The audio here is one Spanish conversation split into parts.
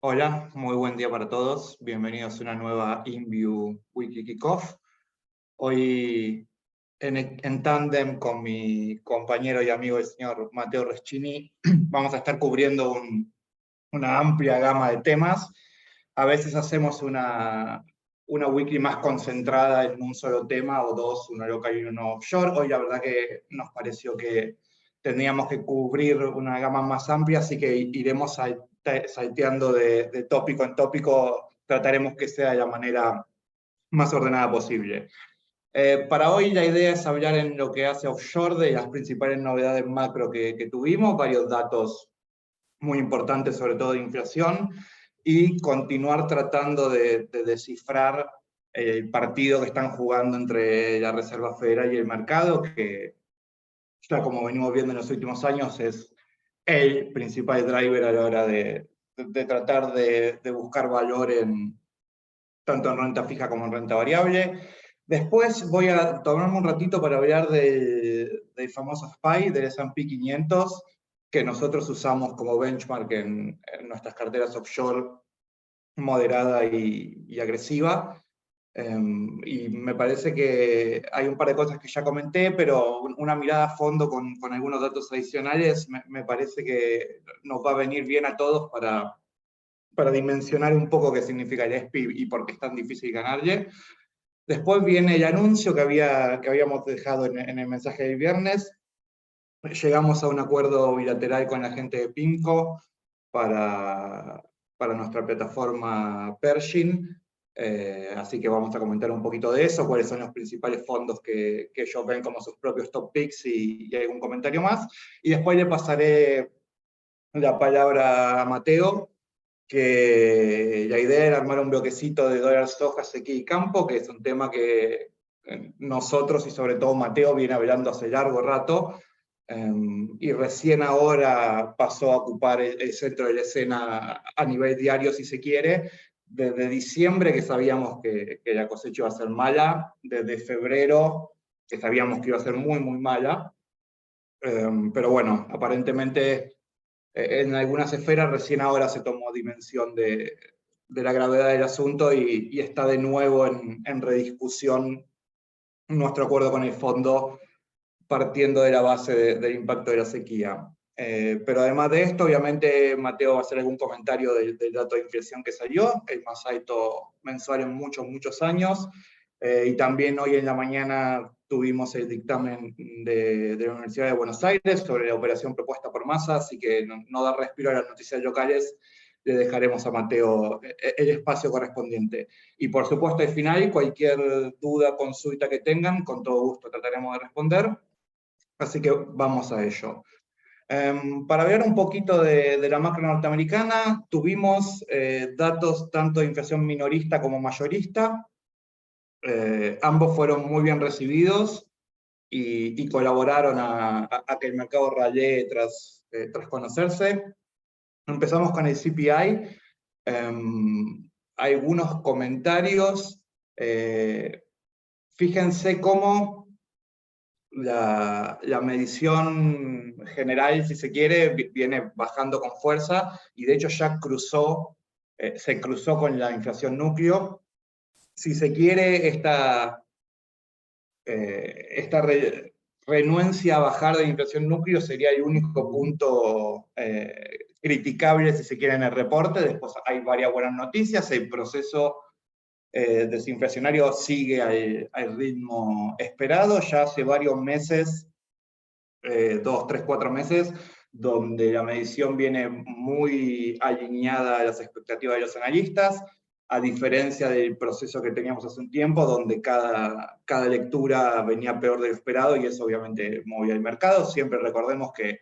Hola, muy buen día para todos. Bienvenidos a una nueva InView Weekly Kickoff. Hoy en tándem con mi compañero y amigo el señor Matteo Reschini vamos a estar cubriendo una amplia gama de temas. A veces hacemos una weekly más concentrada en un solo tema o dos, uno local y uno offshore. Hoy la verdad que nos pareció que teníamos que cubrir una gama más amplia, así que iremos salteando de tópico en tópico, trataremos que sea de la manera más ordenada posible. Para hoy la idea es hablar en lo que hace offshore de las principales novedades macro que tuvimos, varios datos muy importantes, sobre todo de inflación, y continuar tratando de descifrar el partido que están jugando entre la Reserva Federal y el mercado, que ya como venimos viendo en los últimos años es el principal driver a la hora de tratar de buscar valor tanto en renta fija como en renta variable. Después voy a tomarme un ratito para hablar del famoso SPY, del S&P 500, que nosotros usamos como benchmark en nuestras carteras offshore moderada y agresiva. Y me parece que hay un par de cosas que ya comenté, pero una mirada a fondo con algunos datos adicionales me parece que nos va a venir bien a todos para dimensionar un poco qué significa el SPY y por qué es tan difícil ganarle. Después viene el anuncio que habíamos dejado en el mensaje del viernes. Llegamos a un acuerdo bilateral con la gente de PIMCO para nuestra plataforma Pershing. Así que vamos a comentar un poquito de eso, cuáles son los principales fondos que ellos ven como sus propios top picks y algún comentario más. Y después le pasaré la palabra a Mateo, que la idea era armar un bloquecito de dólar soja, sequía y campo, que es un tema que nosotros y sobre todo Mateo viene hablando hace largo rato, y recién ahora pasó a ocupar el centro de la escena a nivel diario, si se quiere, desde diciembre que sabíamos que la cosecha iba a ser mala, desde febrero que sabíamos que iba a ser muy, muy mala, pero bueno, aparentemente en algunas esferas recién ahora se tomó dimensión de la gravedad del asunto y está de nuevo en rediscusión nuestro acuerdo con el fondo, partiendo de la base del impacto de la sequía. Pero además de esto, obviamente Mateo va a hacer algún comentario del dato de inflación que salió, el más alto mensual en muchos, muchos años, y también hoy en la mañana tuvimos el dictamen de la Universidad de Buenos Aires sobre la operación propuesta por Massa, así que no da respiro a las noticias locales, le dejaremos a Mateo el espacio correspondiente. Y por supuesto al final, cualquier duda, consulta que tengan, con todo gusto trataremos de responder. Así que vamos a ello. Para ver un poquito de la macro norteamericana, tuvimos datos tanto de inflación minorista como mayorista. Ambos fueron muy bien recibidos y colaboraron a que el mercado rallee tras conocerse. Empezamos con el CPI. Algunos comentarios. Fíjense cómo la medición general, si se quiere, viene bajando con fuerza y de hecho ya se cruzó con la inflación núcleo. Si se quiere, esta renuencia a bajar de la inflación núcleo sería el único punto criticable, si se quiere, en el reporte. Después hay varias buenas noticias, el proceso desinflacionario sigue al ritmo esperado, ya hace varios meses, 2, 3, 4 meses, donde la medición viene muy alineada a las expectativas de los analistas, a diferencia del proceso que teníamos hace un tiempo, donde cada lectura venía peor de lo esperado y eso obviamente movía el mercado. Siempre recordemos que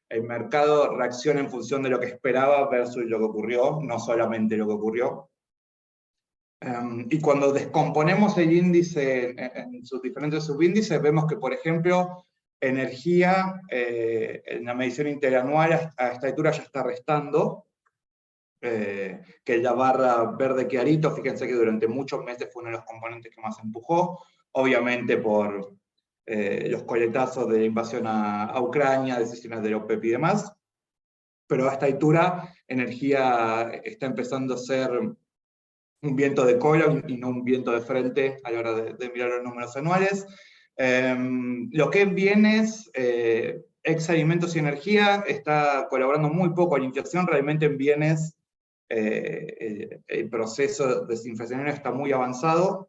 el mercado reacciona en función de lo que esperaba versus lo que ocurrió, no solamente lo que ocurrió. Y cuando descomponemos el índice en sus diferentes subíndices, vemos que, por ejemplo, energía, en la medición interanual a esta altura ya está restando, que la barra verde clarito, fíjense que durante muchos meses fue uno de los componentes que más empujó, obviamente por los coletazos de invasión a Ucrania, decisiones de la OPEP y demás. pero a esta altura energía está empezando a ser un viento de cola y no un viento de frente a la hora de mirar los números anuales. Lo que es bienes, ex alimentos y energía, está colaborando muy poco a la inflación. Realmente en bienes el proceso desinflacionario está muy avanzado.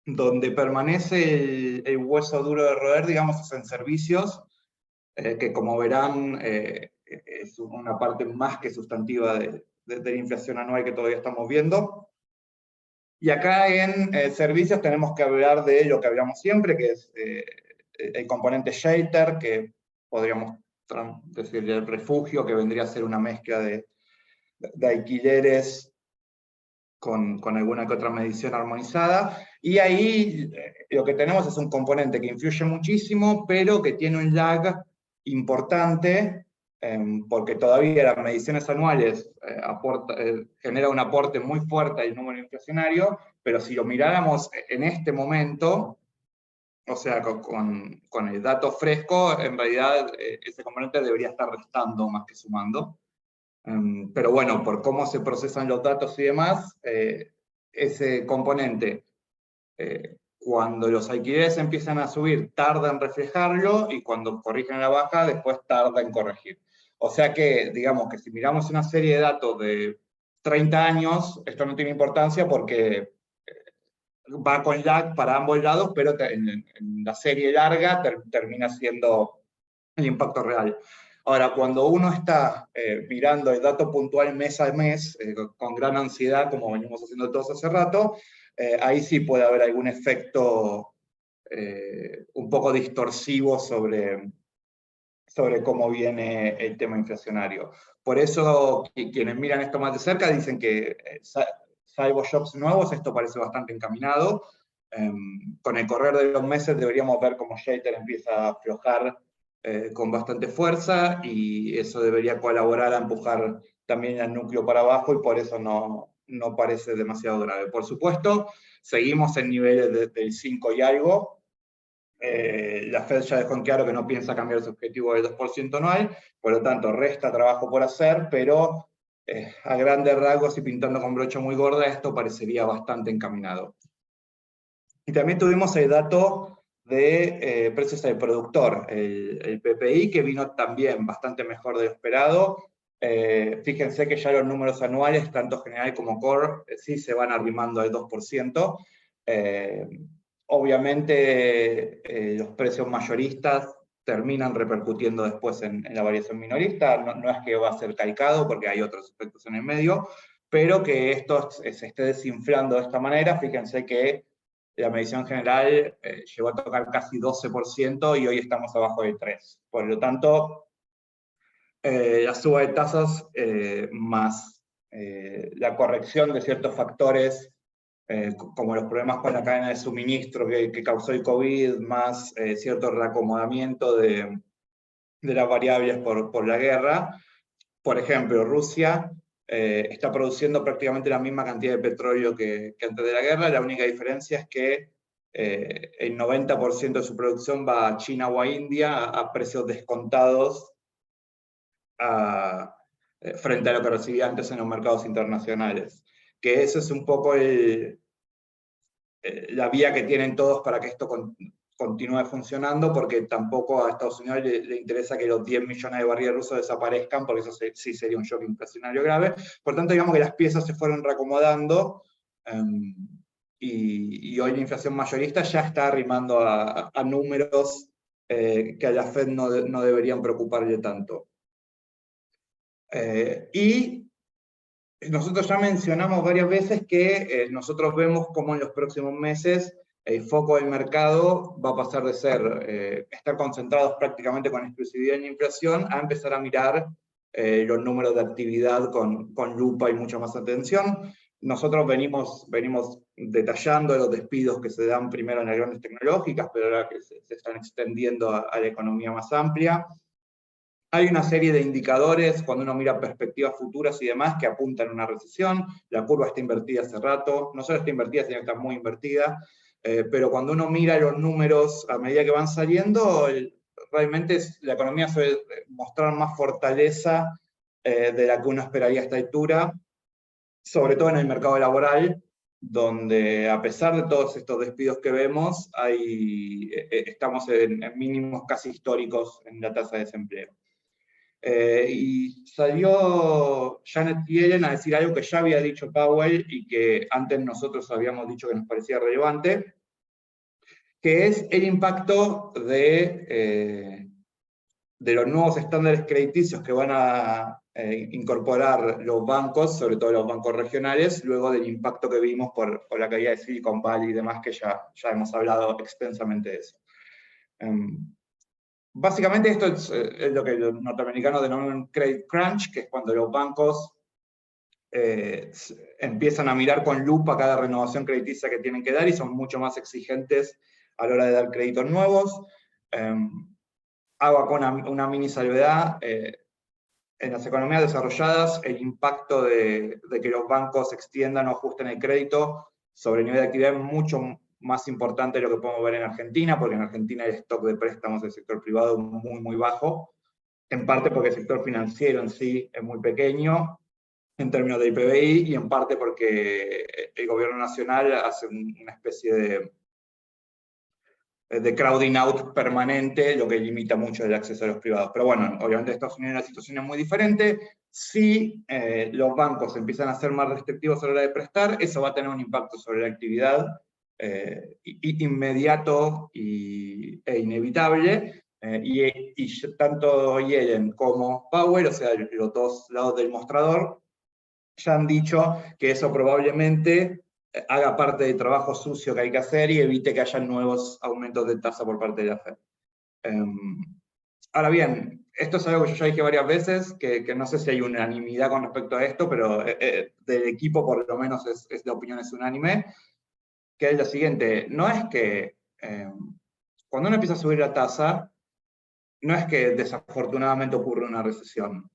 Donde permanece el hueso duro de roer, digamos, es en servicios, que como verán es una parte más que sustantiva de la inflación anual que todavía estamos viendo. Y acá en servicios tenemos que hablar de lo que hablamos siempre, que es el componente shelter, que podríamos decir el refugio, que vendría a ser una mezcla de alquileres con alguna que otra medición armonizada, y ahí lo que tenemos es un componente que influye muchísimo, pero que tiene un lag importante, porque todavía las mediciones anuales genera un aporte muy fuerte al número inflacionario, pero si lo miráramos en este momento, o sea, con el dato fresco, en realidad ese componente debería estar restando más que sumando. Pero bueno, por cómo se procesan los datos y demás, ese componente, cuando los alquileres empiezan a subir, tarda en reflejarlo, y cuando corrigen a la baja, después tarda en corregir. O sea que, digamos que si miramos una serie de datos de 30 años, esto no tiene importancia porque va con lag para ambos lados, pero en la serie larga termina siendo el impacto real. Ahora, cuando uno está mirando el dato puntual mes a mes, con gran ansiedad, como venimos haciendo todos hace rato, ahí sí puede haber algún efecto un poco distorsivo sobre cómo viene el tema inflacionario. Por eso, quienes miran esto más de cerca dicen que, salvo shocks nuevos, esto parece bastante encaminado. Con el correr de los meses deberíamos ver cómo shelter empieza a aflojar con bastante fuerza, y eso debería colaborar a empujar también al núcleo para abajo, y por eso no parece demasiado grave. Por supuesto, seguimos en niveles del 5 y algo. La Fed ya dejó en claro que no piensa cambiar su objetivo del 2% anual, por lo tanto resta trabajo por hacer, pero a grandes rasgos y pintando con brocha muy gorda, esto parecería bastante encaminado. Y también tuvimos el dato de precios al productor, el PPI, que vino también bastante mejor de lo esperado. Fíjense que ya los números anuales, tanto general como core, sí se van arrimando al 2%. Obviamente los precios mayoristas terminan repercutiendo después en la variación minorista. No es que va a ser calcado, porque hay otros efectos en el medio, pero que esto se esté desinflando de esta manera. Fíjense que la medición general llegó a tocar casi 12%, y hoy estamos abajo del 3%. Por lo tanto, la suba de tasas más la corrección de ciertos factores, como los problemas con la cadena de suministro que causó el COVID, más cierto reacomodamiento de las variables por la guerra. Por ejemplo, Rusia está produciendo prácticamente la misma cantidad de petróleo que antes de la guerra. La única diferencia es que el 90% de su producción va a China o a India a precios descontados frente a lo que recibía antes en los mercados internacionales. Que eso es un poco la vía que tienen todos para que esto continúe funcionando, porque tampoco a Estados Unidos le interesa que los 10 millones de barriles rusos desaparezcan, porque eso sí sería un shock inflacionario grave. Por tanto, digamos que las piezas se fueron reacomodando, y hoy la inflación mayorista ya está arrimando a números que a la Fed no deberían preocuparle tanto. Y nosotros ya mencionamos varias veces que nosotros vemos cómo en los próximos meses el foco del mercado va a pasar de estar concentrados prácticamente con exclusividad en la inflación, a empezar a mirar los números de actividad con lupa y mucha más atención. Nosotros venimos detallando los despidos que se dan primero en las grandes tecnológicas, pero ahora que se están extendiendo a la economía más amplia. Hay una serie de indicadores, cuando uno mira perspectivas futuras y demás, que apuntan a una recesión. La curva está invertida hace rato, no solo está invertida, sino que está muy invertida, pero cuando uno mira los números a medida que van saliendo, realmente la economía suele mostrar más fortaleza de la que uno esperaría a esta altura, sobre todo en el mercado laboral, donde a pesar de todos estos despidos que vemos, estamos en mínimos casi históricos en la tasa de desempleo. Y salió Janet Yellen a decir algo que ya había dicho Powell y que antes nosotros habíamos dicho que nos parecía relevante, que es el impacto de los nuevos estándares crediticios que van a incorporar los bancos, sobre todo los bancos regionales, luego del impacto que vimos por la caída de Silicon Valley y demás, que ya hemos hablado extensamente de eso. Básicamente esto es lo que los norteamericanos denominan credit crunch, que es cuando los bancos empiezan a mirar con lupa cada renovación crediticia que tienen que dar y son mucho más exigentes a la hora de dar créditos nuevos. Hago acá una mini salvedad. En las economías desarrolladas, el impacto de que los bancos extiendan o ajusten el crédito sobre el nivel de actividad es mucho más importante de lo que podemos ver en Argentina, porque en Argentina el stock de préstamos del sector privado es muy, muy bajo, en parte porque el sector financiero en sí es muy pequeño, en términos del PBI, y en parte porque el gobierno nacional hace una especie de crowding out permanente, lo que limita mucho el acceso a los privados. Pero bueno, obviamente Estados Unidos la situación es muy diferente. Si los bancos empiezan a ser más restrictivos a la hora de prestar, eso va a tener un impacto sobre la actividad inmediato e inevitable. Y tanto Yellen como Powell, o sea, los dos lados del mostrador, ya han dicho que eso probablemente haga parte del trabajo sucio que hay que hacer y evite que haya nuevos aumentos de tasa por parte de la Fed. Ahora bien, esto es algo que yo ya dije varias veces, que no sé si hay unanimidad con respecto a esto, pero del equipo por lo menos la opinión es unánime, que es lo siguiente: no es que cuando uno empieza a subir la tasa, no es que desafortunadamente ocurre una recesión.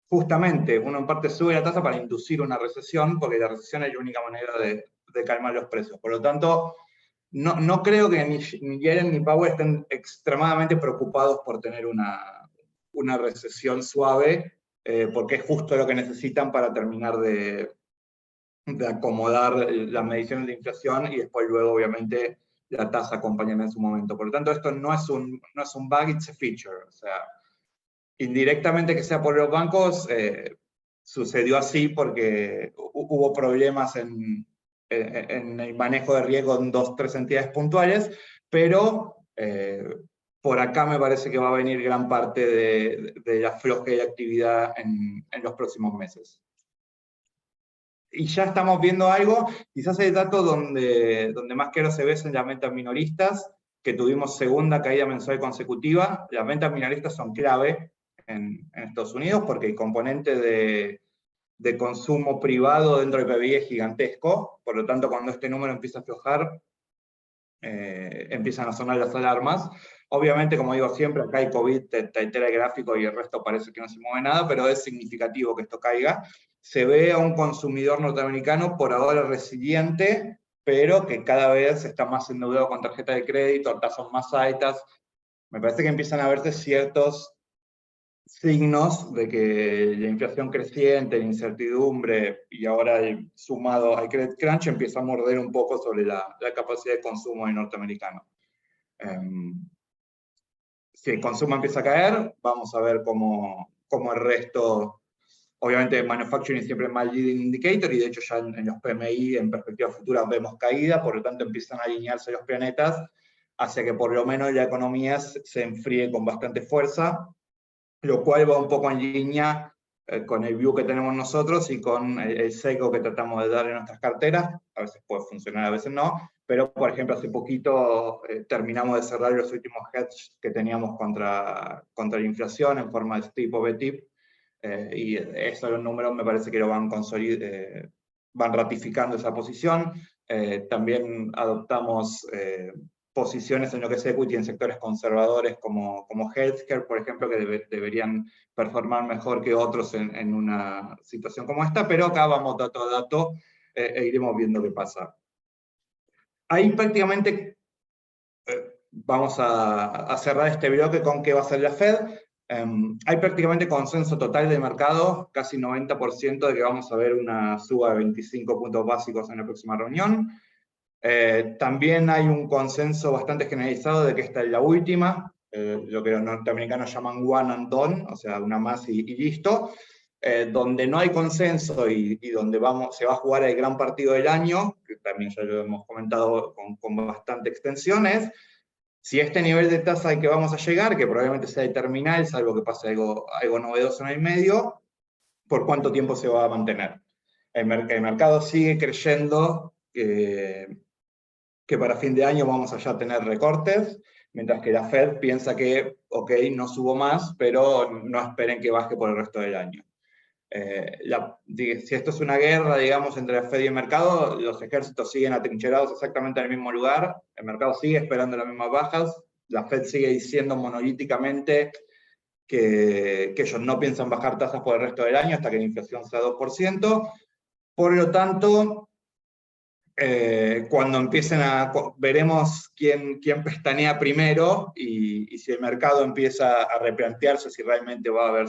Justamente, uno en parte sube la tasa para inducir una recesión, porque la recesión es la única manera de calmar los precios. Por lo tanto, no creo que ni Yellen ni Powell estén extremadamente preocupados por tener una recesión suave, porque es justo lo que necesitan para terminar de acomodar las mediciones de inflación y después luego, obviamente, la tasa acompañará en su momento. Por lo tanto, esto no es un bug, it's a feature. O sea, indirectamente que sea por los bancos, sucedió así porque hubo problemas en el manejo de riesgo en 2 o 3 entidades puntuales, pero por acá me parece que va a venir gran parte de la floja de actividad en los próximos meses. Y ya estamos viendo algo, quizás el dato donde más claro se ve es en las ventas minoristas, que tuvimos segunda caída mensual consecutiva. Las ventas minoristas son clave en Estados Unidos porque el componente de consumo privado dentro del PBI es gigantesco, por lo tanto cuando este número empieza a aflojar, empiezan a sonar las alarmas. Obviamente, como digo siempre, acá hay COVID, te altera el gráfico y el resto parece que no se mueve nada, pero es significativo que esto caiga. Se ve a un consumidor norteamericano por ahora resiliente, pero que cada vez está más endeudado con tarjeta de crédito, a tasas más altas. Me parece que empiezan a verse ciertos signos de que la inflación creciente, la incertidumbre y ahora sumado al credit crunch empieza a morder un poco sobre la capacidad de consumo del norteamericano. Si el consumo empieza a caer, vamos a ver cómo el resto, obviamente manufacturing siempre es más leading indicator y de hecho ya en los PMI en perspectiva futura vemos caída, por lo tanto empiezan a alinearse los planetas hacia que por lo menos la economía se enfríe con bastante fuerza, lo cual va un poco en línea con el view que tenemos nosotros y con el sesgo que tratamos de dar en nuestras carteras. A veces puede funcionar, a veces no, pero por ejemplo hace poquito terminamos de cerrar los últimos hedges que teníamos contra la inflación en forma de STIP o BTIP, y esos los números me parece que lo van ratificando esa posición. También adoptamos posiciones en lo que es equity en sectores conservadores como healthcare, por ejemplo, que deberían performar mejor que otros en una situación como esta, pero acá vamos dato a dato e iremos viendo qué pasa. Ahí prácticamente vamos a cerrar este bloque con qué va a hacer la Fed. Hay prácticamente consenso total de mercado, casi 90% de que vamos a ver una suba de 25 puntos básicos en la próxima reunión. También hay un consenso bastante generalizado de que esta es la última, lo que los norteamericanos llaman one and done, o sea, una más y listo. Donde no hay consenso y donde se va a jugar el gran partido del año, que también ya lo hemos comentado con bastante extensiones, si este nivel de tasa al que vamos a llegar, que probablemente sea el terminal, salvo que pase algo novedoso en el medio, ¿por cuánto tiempo se va a mantener? El mercado sigue creyendo que para fin de año vamos a ya tener recortes, mientras que la Fed piensa que, ok, no subo más, pero no esperen que baje por el resto del año. Si esto es una guerra, digamos, entre la Fed y el mercado, los ejércitos siguen atrincherados exactamente en el mismo lugar, el mercado sigue esperando las mismas bajas, la Fed sigue diciendo monolíticamente que ellos no piensan bajar tasas por el resto del año hasta que la inflación sea 2%, por lo tanto, cuando veremos quién pestanea primero y si el mercado empieza a replantearse si realmente va a haber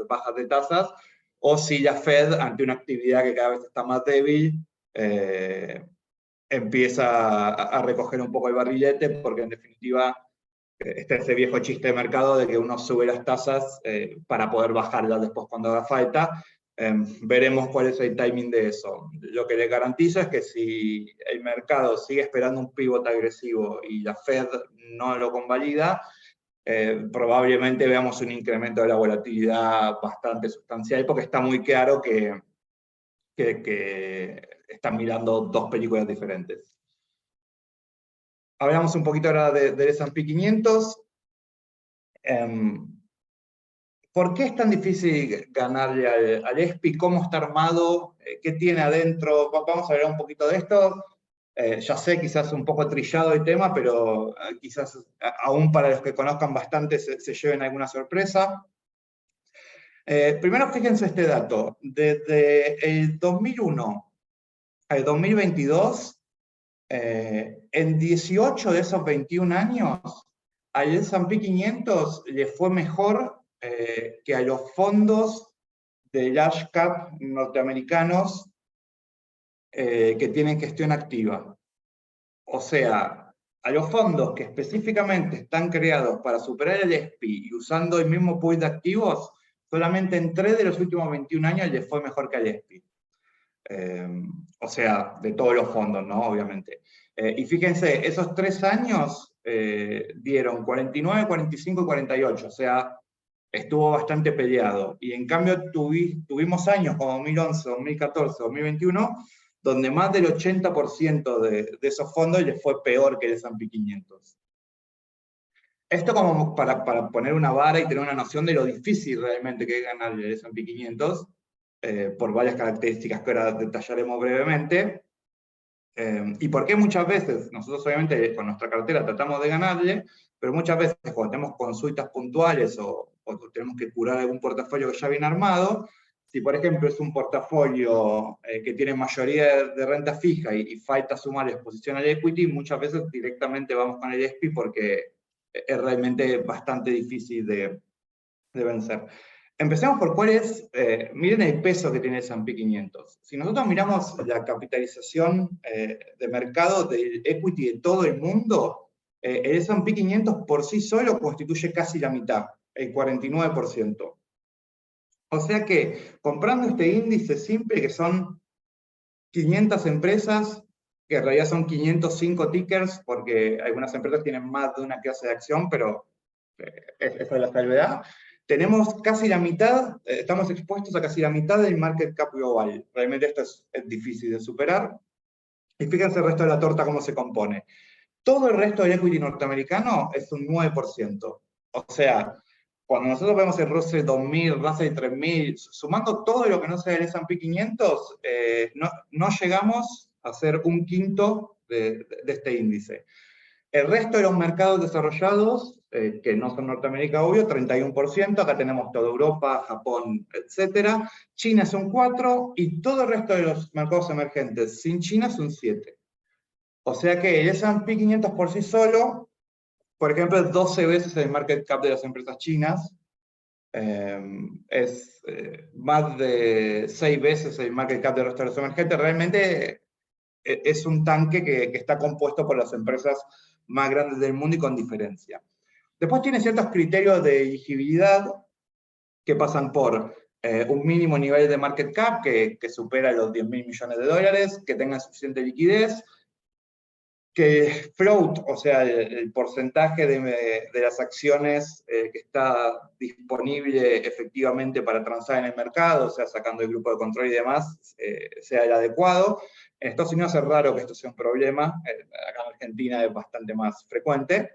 bajas de tasas, o si la Fed, ante una actividad que cada vez está más débil, empieza a recoger un poco el barrilete, porque en definitiva está ese viejo chiste de mercado de que uno sube las tasas para poder bajarlas después cuando haga falta. Veremos cuál es el timing de eso. Lo que le garantizo es que si el mercado sigue esperando un pivot agresivo y la Fed no lo convalida, probablemente veamos un incremento de la volatilidad bastante sustancial, porque está muy claro que están mirando dos películas diferentes. Hablamos un poquito ahora del S&P 500. ¿Por qué es tan difícil ganarle al ESPI? ¿Cómo está armado? ¿Qué tiene adentro? Vamos a hablar un poquito de esto. Ya sé, quizás un poco trillado el tema, pero quizás aún para los que conozcan bastante se lleven alguna sorpresa. Primero fíjense este dato. Desde el 2001 al 2022, en 18 de esos 21 años, al S&P 500 le fue mejor que a los fondos de large cap norteamericanos que tienen gestión activa. O sea, a los fondos que específicamente están creados para superar el ESPI y usando el mismo pool de activos, solamente en 3 de los últimos 21 años les fue mejor que al ESPI. O sea, de todos los fondos, ¿no? Obviamente. Y fíjense, esos 3 años dieron 49, 45 y 48, o sea, estuvo bastante peleado. Y en cambio tuvimos años como 2011, 2014, 2021, donde más del 80% de esos fondos les fue peor que el S&P 500. Esto como para poner una vara y tener una noción de lo difícil realmente que es ganar el S&P 500, por varias características que ahora detallaremos brevemente. Y por qué muchas veces, nosotros obviamente con nuestra cartera tratamos de ganarle, pero muchas veces cuando tenemos consultas puntuales o tenemos que curar algún portafolio que ya viene armado, si por ejemplo es un portafolio que tiene mayoría de renta fija y falta sumar exposición al equity, muchas veces directamente vamos con el ESPI porque es realmente bastante difícil de vencer. Empecemos por cuál es, miren el peso que tiene el S&P 500. Si nosotros miramos la capitalización de mercado del equity de todo el mundo, el S&P 500 por sí solo constituye casi la mitad, el 49%. O sea que, comprando este índice simple, que son 500 empresas, que en realidad son 505 tickers, porque algunas empresas tienen más de una clase de acción, pero esa es la salvedad. Tenemos casi la mitad, estamos expuestos a casi la mitad del market cap global. Realmente esto es difícil de superar. Y fíjense el resto de la torta cómo se compone. Todo el resto del equity norteamericano es un 9%. O sea, cuando nosotros vemos el Russell 2000, Russell 3000, sumando todo lo que no sea el S&P 500, no llegamos a ser un quinto de este índice. El resto de los mercados desarrollados, que no son Norteamérica, obvio, 31%, acá tenemos toda Europa, Japón, etc. China es un 4%, y todo el resto de los mercados emergentes sin China es un 7%. O sea que el S&P 500 por sí solo, por ejemplo, es 12 veces el market cap de las empresas chinas, es más de 6 veces el market cap del resto de los emergentes. Realmente es un tanque que está compuesto por las empresas más grandes del mundo y con diferencia. Después tiene ciertos criterios de elegibilidad que pasan por un mínimo nivel de market cap que supera los 10.000 millones de dólares, que tenga suficiente liquidez, que float, o sea, el porcentaje de las acciones que está disponible efectivamente para transar en el mercado, o sea, sacando el grupo de control y demás, sea el adecuado. En Estados Unidos es raro que esto sea un problema, acá en Argentina es bastante más frecuente.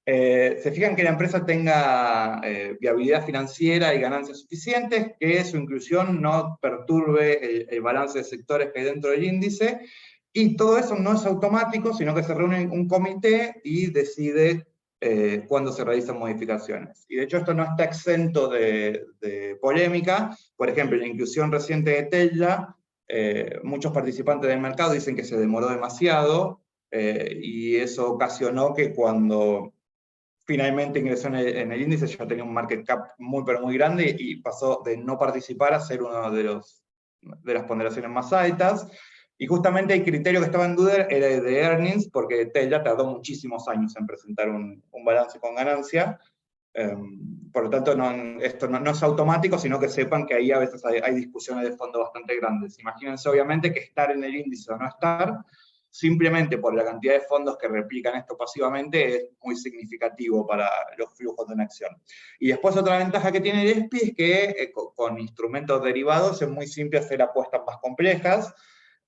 Se fijan que la empresa tenga viabilidad financiera y ganancias suficientes, que su inclusión no perturbe el balance de sectores que hay dentro del índice, y todo eso no es automático, sino que se reúne un comité y decide cuándo se realizan modificaciones. Y de hecho esto no está exento de polémica. Por ejemplo, la inclusión reciente de Tesla, muchos participantes del mercado dicen que se demoró demasiado, y eso ocasionó que cuando finalmente ingresó en el índice ya tenía un market cap muy pero muy grande, y pasó de no participar a ser uno de las ponderaciones más altas. Y justamente el criterio que estaba en duda era el de earnings, porque Tesla tardó muchísimos años en presentar un balance con ganancia. Por lo tanto, esto no es automático, sino que sepan que ahí a veces hay discusiones de fondo bastante grandes. Imagínense, obviamente, que estar en el índice o no estar, simplemente por la cantidad de fondos que replican esto pasivamente, es muy significativo para los flujos de una acción. Y después otra ventaja que tiene el ESPI es que con instrumentos derivados es muy simple hacer apuestas más complejas.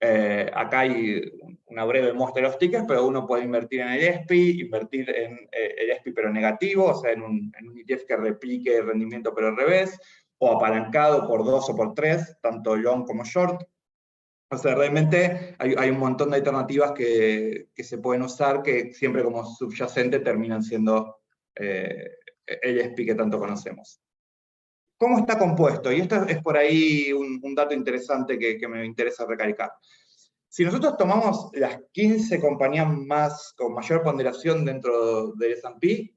Acá hay una breve muestra de los tickets, pero uno puede invertir en el ESPI, invertir en el ESPI pero negativo, o sea, en un ETF que replique el rendimiento pero al revés, o apalancado por 2 o por 3, tanto long como short. O sea, realmente hay un montón de alternativas que se pueden usar, que siempre como subyacente terminan siendo el ESPI que tanto conocemos. ¿Cómo está compuesto? Y esto es por ahí un dato interesante que me interesa recalcar. Si nosotros tomamos las 15 compañías con mayor ponderación dentro del S&P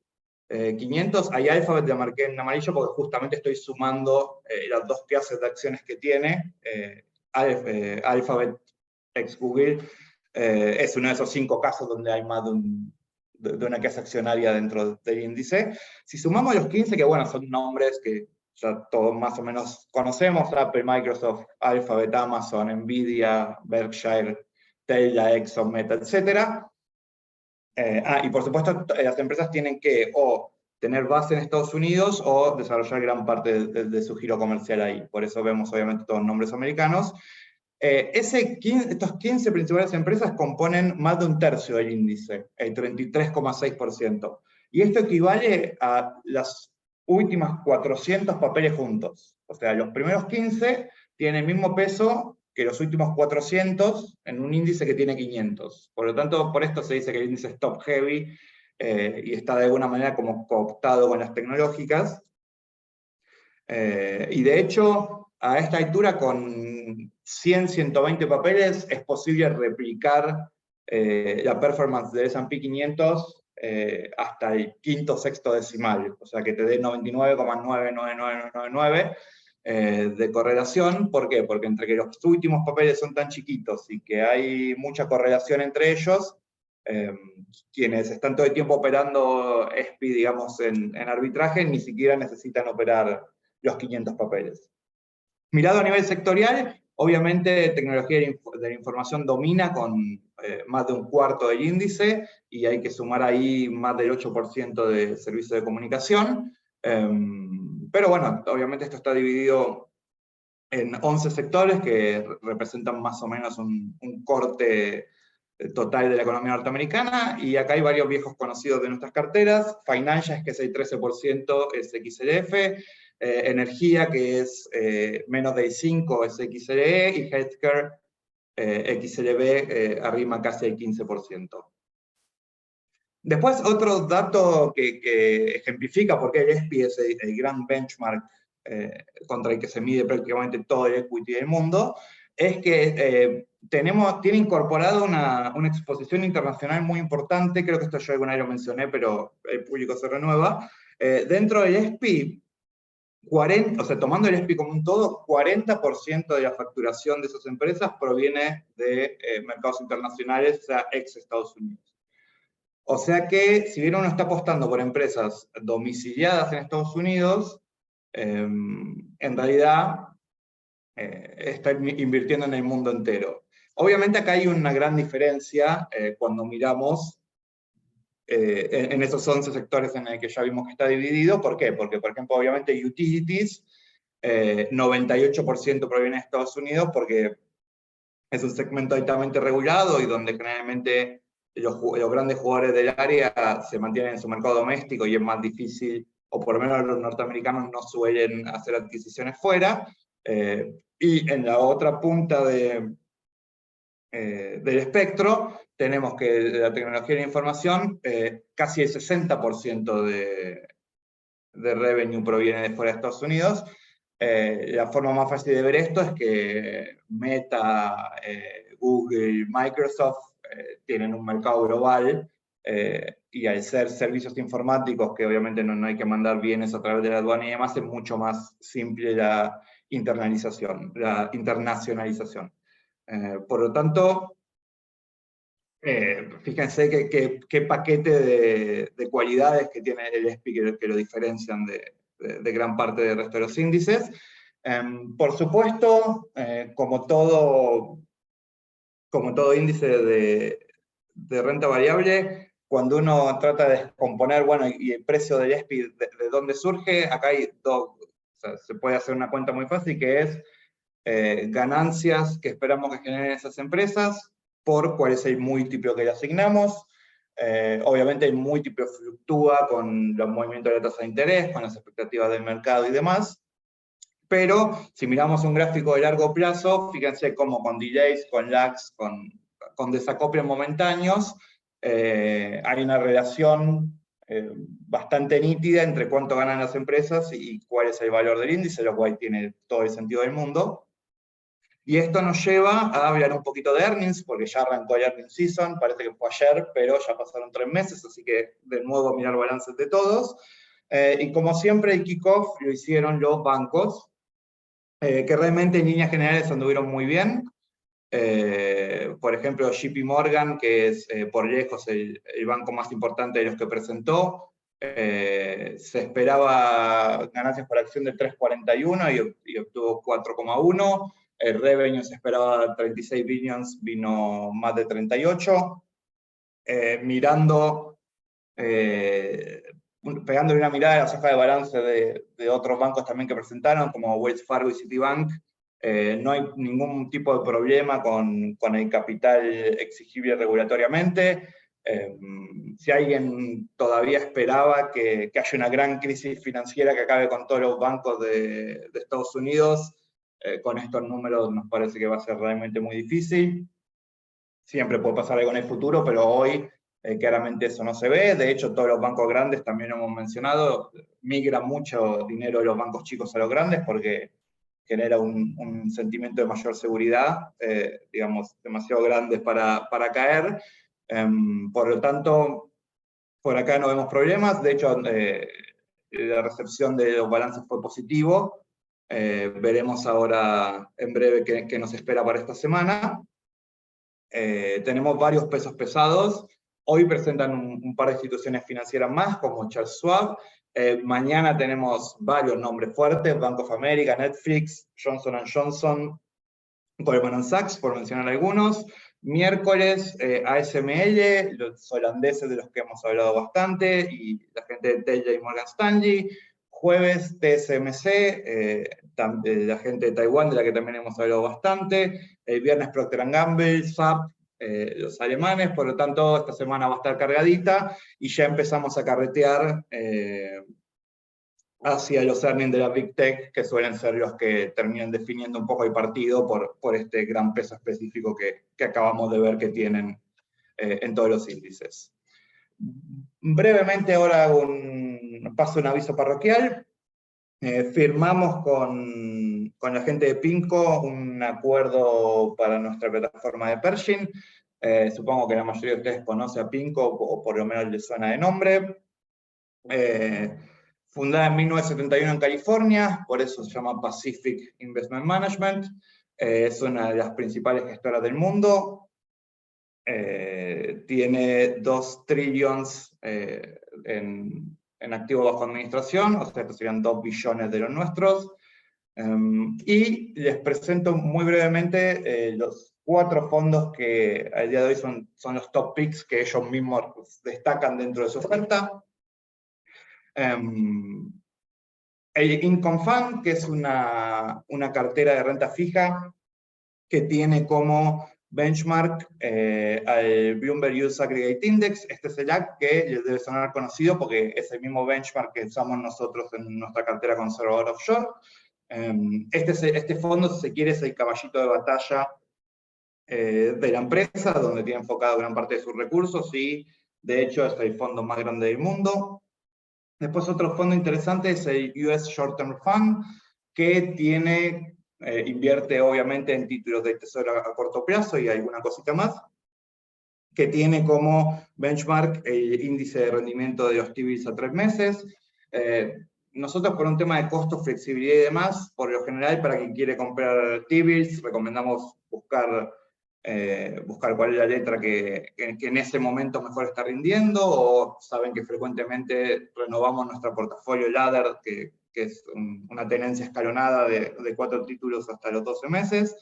500, hay Alphabet de marqué en amarillo porque justamente estoy sumando las dos clases de acciones que tiene. Alphabet ex Google es uno de esos 5 casos donde hay más de una clase accionaria dentro del índice. Si sumamos los 15, que bueno, son nombres que ya todos más o menos conocemos: Apple, Microsoft, Alphabet, Amazon, Nvidia, Berkshire, Tesla, Exxon, Meta, etc. Y por supuesto, las empresas tienen que o tener base en Estados Unidos o desarrollar gran parte de su giro comercial ahí. Por eso vemos obviamente todos nombres americanos. Estos 15 principales empresas componen más de un tercio del índice, el 33,6%. Y esto equivale a las últimas 400 papeles juntos. O sea, los primeros 15 tienen el mismo peso que los últimos 400 en un índice que tiene 500. Por lo tanto, por esto se dice que el índice es top heavy y está de alguna manera como cooptado con las tecnológicas. Y de hecho, a esta altura, con 100, 120 papeles, es posible replicar la performance del S&P 500 hasta el quinto, sexto decimal, o sea que te dé 99,99999 de correlación. ¿Por qué? Porque entre que los últimos papeles son tan chiquitos y que hay mucha correlación entre ellos, quienes están todo el tiempo operando ESPI, digamos, en arbitraje, ni siquiera necesitan operar los 500 papeles. Mirado a nivel sectorial, obviamente tecnología de la información domina con más de un cuarto del índice, y hay que sumar ahí más del 8% de servicios de comunicación. Pero bueno, obviamente esto está dividido en 11 sectores que representan más o menos un corte total de la economía norteamericana, y acá hay varios viejos conocidos de nuestras carteras. Financials, que es el 13%, es XLF. Energía, que es menos del 5%, es XLE. Y Healthcare, XLB, arriba casi el 15%. Después, otro dato que ejemplifica por qué el ESPI es el gran benchmark contra el que se mide prácticamente todo el equity del mundo, es que tiene incorporado una exposición internacional muy importante. Creo que esto yo alguna vez lo mencioné, pero el público se renueva. Dentro del ESPI, o sea, tomando el SPI como un todo, 40% de la facturación de esas empresas proviene de mercados internacionales, o sea, ex Estados Unidos. O sea que, si bien uno está apostando por empresas domiciliadas en Estados Unidos, en realidad está invirtiendo en el mundo entero. Obviamente acá hay una gran diferencia cuando miramos en esos 11 sectores en el que ya vimos que está dividido. ¿Por qué? Porque, por ejemplo, obviamente utilities, 98% proviene de Estados Unidos porque es un segmento altamente regulado y donde generalmente los grandes jugadores del área se mantienen en su mercado doméstico y es más difícil, o por lo menos los norteamericanos no suelen hacer adquisiciones fuera. Y en la otra punta del espectro tenemos que de la tecnología de la información, casi el 60% de revenue proviene de fuera de Estados Unidos. La forma más fácil de ver esto es que Meta, Google, Microsoft tienen un mercado global, y al ser servicios informáticos, que obviamente no hay que mandar bienes a través de la aduana y demás, es mucho más simple la internacionalización. Por lo tanto, fíjense qué paquete de cualidades que tiene el SPI que lo diferencian de gran parte del resto de los índices. Por supuesto, como todo índice de renta variable, cuando uno trata de descomponer, bueno, y el precio del SPI, de dónde surge, acá hay dos, o sea, se puede hacer una cuenta muy fácil, que es ganancias que esperamos que generen esas empresas, por cuál es el múltiplo que le asignamos. Obviamente el múltiplo fluctúa con los movimientos de la tasa de interés, con las expectativas del mercado y demás, pero si miramos un gráfico de largo plazo, fíjense cómo con delays, con lags, con desacoplios momentáneos, hay una relación bastante nítida entre cuánto ganan las empresas y cuál es el valor del índice, lo cual tiene todo el sentido del mundo. Y esto nos lleva a hablar un poquito de earnings, porque ya arrancó el earnings season, parece que fue ayer, pero ya pasaron 3 meses, así que de nuevo mirar balances de todos. Y como siempre el kickoff lo hicieron los bancos, que realmente en líneas generales anduvieron muy bien. Por ejemplo, JP Morgan, que es por lejos el banco más importante de los que presentó, se esperaba ganancias por acción de 3,41 y obtuvo 4,1. El revenue se esperaba 36 billions, vino más de 38. Pegándole una mirada a las hojas de balance de otros bancos también que presentaron, como Wells Fargo y Citibank, no hay ningún tipo de problema con el capital exigible regulatoriamente. Si alguien todavía esperaba que haya una gran crisis financiera que acabe con todos los bancos de Estados Unidos, con estos números nos parece que va a ser realmente muy difícil. Siempre puede pasar algo en el futuro, pero hoy claramente eso no se ve. De hecho, todos los bancos grandes, también lo hemos mencionado, migran mucho dinero de los bancos chicos a los grandes porque genera un sentimiento de mayor seguridad, digamos, demasiado grandes para caer. Por lo tanto, por acá no vemos problemas. De hecho, la recepción de los balances fue positivo. Veremos ahora en breve qué nos espera para esta semana. Tenemos varios pesos pesados. Hoy presentan un par de instituciones financieras más, como Charles Schwab. Mañana tenemos varios nombres fuertes: Bank of America, Netflix, Johnson & Johnson, Goldman Sachs, por mencionar algunos. Miércoles, ASML, los holandeses de los que hemos hablado bastante, y la gente de Telia y Morgan Stanley. Jueves, TSMC, la gente de Taiwán, de la que también hemos hablado bastante. El viernes, Procter & Gamble, SAP, los alemanes. Por lo tanto, esta semana va a estar cargadita, y ya empezamos a carretear hacia los earnings de la Big Tech, que suelen ser los que terminan definiendo un poco el partido por este gran peso específico que acabamos de ver que tienen en todos los índices. Brevemente ahora paso un aviso parroquial. Firmamos con la gente de Pinco un acuerdo para nuestra plataforma de Pershing. Supongo que la mayoría de ustedes conoce a Pinco, o por lo menos les suena de nombre. Fundada en 1971 en California, por eso se llama Pacific Investment Management. Es una de las principales gestoras del mundo. Tiene 2 trillions en activos bajo administración, o sea, estos serían 2 billones de los nuestros. Y les presento muy brevemente los 4 fondos que al día de hoy son los top picks que ellos mismos destacan dentro de su oferta. El Income Fund, que es una cartera de renta fija que tiene como benchmark al Bloomberg US Aggregate Index. Este es el AC que les debe sonar conocido porque es el mismo benchmark que usamos nosotros en nuestra cartera conservadora offshore. Este fondo, si se quiere, es el caballito de batalla de la empresa, donde tiene enfocado gran parte de sus recursos y, de hecho, es el fondo más grande del mundo. Después otro fondo interesante es el US Short Term Fund, que invierte obviamente en títulos de tesoro a corto plazo y alguna cosita más, que tiene como benchmark el índice de rendimiento de los T-bills a 3 meses. Nosotros, por un tema de costo, flexibilidad y demás, por lo general, para quien quiere comprar T-bills, recomendamos buscar cuál es la letra que en ese momento mejor está rindiendo, o saben que frecuentemente renovamos nuestro portafolio ladder, que es una tenencia escalonada de 4 títulos hasta los 12 meses.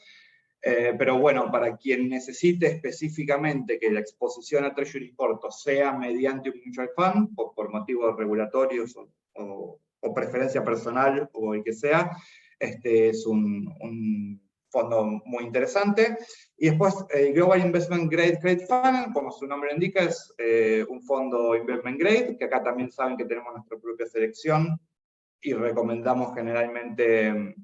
Pero bueno, para quien necesite específicamente que la exposición a Treasury corto sea mediante un mutual fund, por motivos regulatorios o preferencia personal o el que sea, este es un fondo muy interesante. Y después, el Global Investment Grade Credit Fund, como su nombre indica, es un fondo Investment Grade, que acá también saben que tenemos nuestra propia selección y recomendamos generalmente,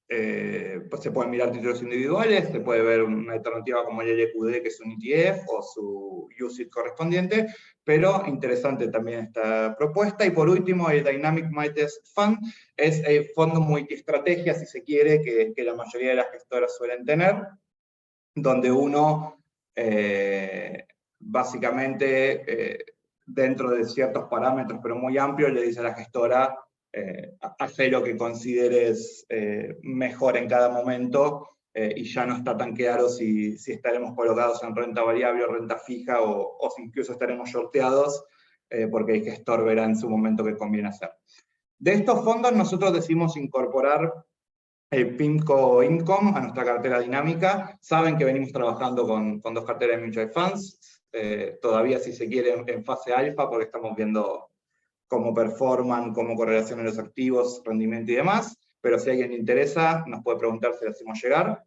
pues se pueden mirar títulos individuales, se puede ver una alternativa como el LQD, que es un ETF, o su UCITS correspondiente, pero interesante también esta propuesta. Y por último, el Dynamic Mites Fund es el fondo multiestrategia, si se quiere, que la mayoría de las gestoras suelen tener, donde uno básicamente dentro de ciertos parámetros, pero muy amplios, le dice a la gestora, hace lo que consideres mejor en cada momento, y ya no está tan claro si estaremos colocados en renta variable o renta fija, o si incluso estaremos shorteados, porque el gestor verá en su momento qué conviene hacer. De estos fondos nosotros decidimos incorporar el PIMCO Income a nuestra cartera dinámica. Saben que venimos trabajando con 2 carteras de mutual funds, todavía si se quiere en fase alfa, porque estamos viendo cómo performan, cómo correlacionan los activos, rendimiento y demás, pero si a alguien le interesa, nos puede preguntar si le hacemos llegar.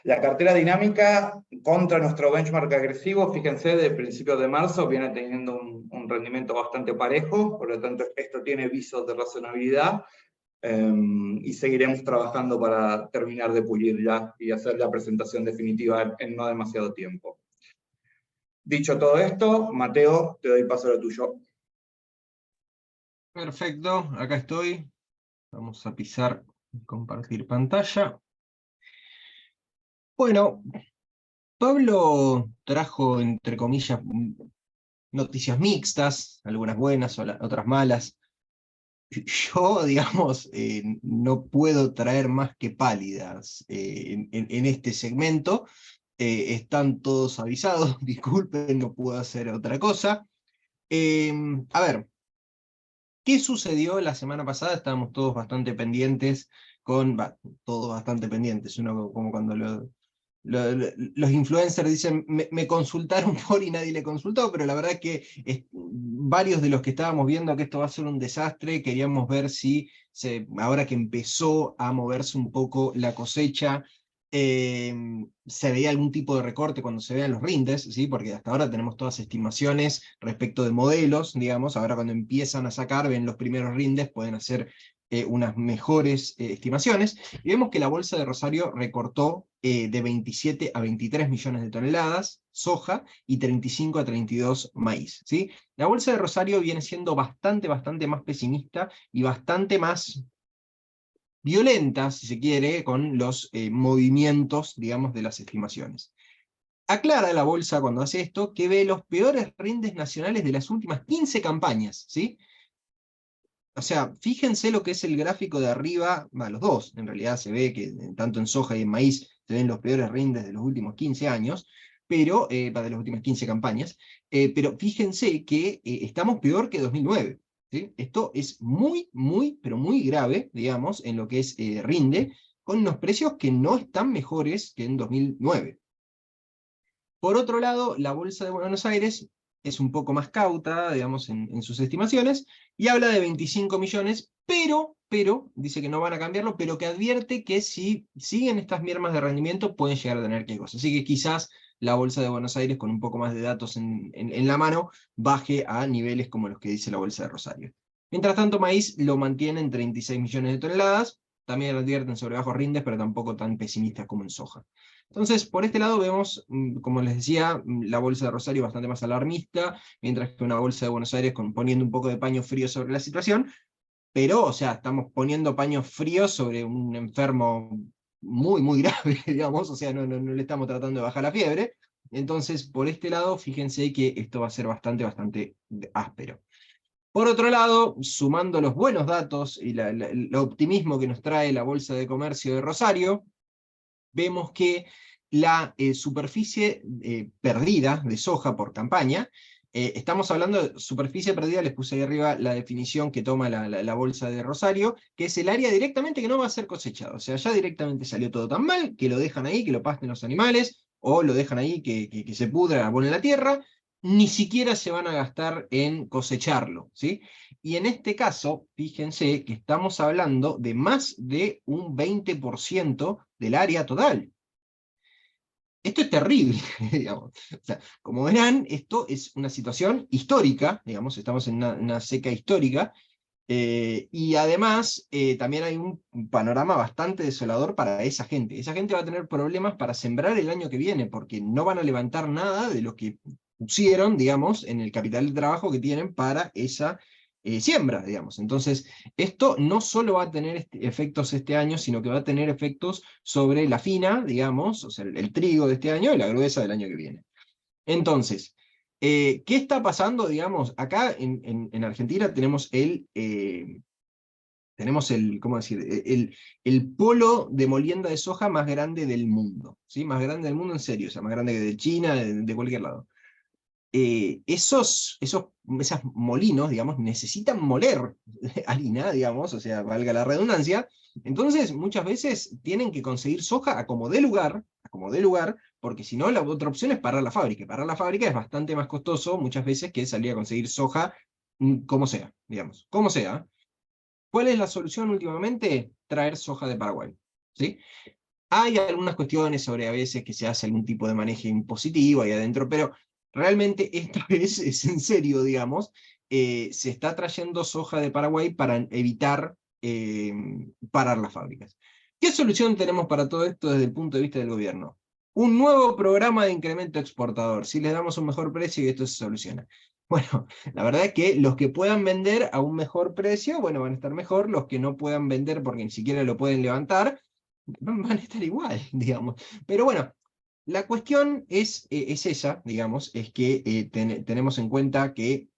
La cartera dinámica contra nuestro benchmark agresivo, fíjense, de principios de marzo viene teniendo un rendimiento bastante parejo, por lo tanto esto tiene visos de razonabilidad, y seguiremos trabajando para terminar de pulirla y hacer la presentación definitiva en no demasiado tiempo. Dicho todo esto, Mateo, te doy paso a lo tuyo. Perfecto, acá estoy. Vamos a pisar y compartir pantalla. Bueno, Pablo trajo, entre comillas, noticias mixtas, algunas buenas, otras malas. Yo, digamos, no puedo traer más que pálidas en este segmento. Están todos avisados, disculpen, no puedo hacer otra cosa. A ver, ¿qué sucedió la semana pasada? Estábamos todos bastante pendientes todos bastante pendientes, uno como cuando los influencers dicen, me consultaron por y nadie le consultó, pero la verdad es que varios de los que estábamos viendo que esto va a ser un desastre, queríamos ver si, ahora que empezó a moverse un poco la cosecha, se veía algún tipo de recorte cuando se vean los rindes, ¿sí? Porque hasta ahora tenemos todas estimaciones respecto de modelos, digamos, ahora cuando empiezan a sacar, ven los primeros rindes, pueden hacer unas mejores estimaciones, y vemos que la bolsa de Rosario recortó de 27 a 23 millones de toneladas soja y 35 a 32 maíz, ¿sí? La bolsa de Rosario viene siendo bastante más pesimista y bastante más violenta, si se quiere, con los movimientos, digamos, de las estimaciones. Aclara la bolsa cuando hace esto que ve los peores rindes nacionales de las últimas 15 campañas, ¿sí? o sea, fíjense lo que es el gráfico de arriba, los dos, en realidad se ve que tanto en soja y en maíz se ven los peores rindes de los últimos 15 años, pero, de las últimas 15 campañas, pero fíjense que estamos peor que 2009. ¿Sí? Esto es muy, muy, pero muy grave, digamos, en lo que es rinde, con unos precios que no están mejores que en 2009. Por otro lado, la Bolsa de Buenos Aires es un poco más cauta, digamos, en sus estimaciones, y habla de 25 millones, pero, dice que no van a cambiarlo, pero que advierte que si siguen estas mermas de rendimiento pueden llegar a tener que cosas. Así que quizás la Bolsa de Buenos Aires, con un poco más de datos en la mano, baje a niveles como los que dice la Bolsa de Rosario. Mientras tanto, maíz lo mantiene en 36 millones de toneladas, también advierten sobre bajos rindes, pero tampoco tan pesimistas como en soja. Entonces, por este lado vemos, como les decía, la bolsa de Rosario bastante más alarmista, mientras que una bolsa de Buenos Aires poniendo un poco de paño frío sobre la situación, pero, o sea, estamos poniendo paño frío sobre un enfermo muy, muy grave, digamos, o sea, no le estamos tratando de bajar la fiebre. Entonces, por este lado, fíjense que esto va a ser bastante, bastante áspero. Por otro lado, sumando los buenos datos y el optimismo que nos trae la Bolsa de Comercio de Rosario, vemos que la superficie perdida de soja por campaña, estamos hablando de superficie perdida, les puse ahí arriba la definición que toma la bolsa de Rosario, que es el área directamente que no va a ser cosechado. O sea, ya directamente salió todo tan mal que lo dejan ahí, que lo pasten los animales, o lo dejan ahí que se pudra, abonen la tierra, ni siquiera se van a gastar en cosecharlo, ¿sí? Y en este caso, fíjense que estamos hablando de más de un 20% del área total. Esto es terrible, digamos. O sea, como verán, esto es una situación histórica, digamos, estamos en una seca histórica, y además también hay un panorama bastante desolador para esa gente. Esa gente va a tener problemas para sembrar el año que viene, porque no van a levantar nada de lo que pusieron, digamos, en el capital de trabajo que tienen para esa siembra, digamos. Entonces, esto no solo va a tener efectos este año, sino que va a tener efectos sobre la fina, digamos, o sea, el trigo de este año y la gruesa del año que viene. Entonces, ¿qué está pasando, digamos? Acá en Argentina tenemos el, ¿cómo decir? El polo de molienda de soja más grande del mundo, ¿sí? Más grande del mundo en serio, o sea, más grande que de China, de cualquier lado. Esos molinos, digamos, necesitan moler harina, digamos, o sea, valga la redundancia, entonces muchas veces tienen que conseguir soja a como dé lugar, porque si no, la otra opción es parar la fábrica. Parar la fábrica es bastante más costoso muchas veces que salir a conseguir soja como sea, digamos, como sea. ¿Cuál es la solución últimamente? Traer soja de Paraguay, ¿sí? Hay algunas cuestiones sobre a veces que se hace algún tipo de manejo impositivo ahí adentro, pero realmente esta vez es en serio, digamos, se está trayendo soja de Paraguay para evitar parar las fábricas. ¿Qué solución tenemos para todo esto desde el punto de vista del gobierno? Un nuevo programa de incremento exportador. Si les damos un mejor precio y esto se soluciona. Bueno, la verdad es que los que puedan vender a un mejor precio, bueno, van a estar mejor. Los que no puedan vender porque ni siquiera lo pueden levantar, van a estar igual, digamos. Pero bueno, la cuestión es esa, digamos, es que tenemos en cuenta que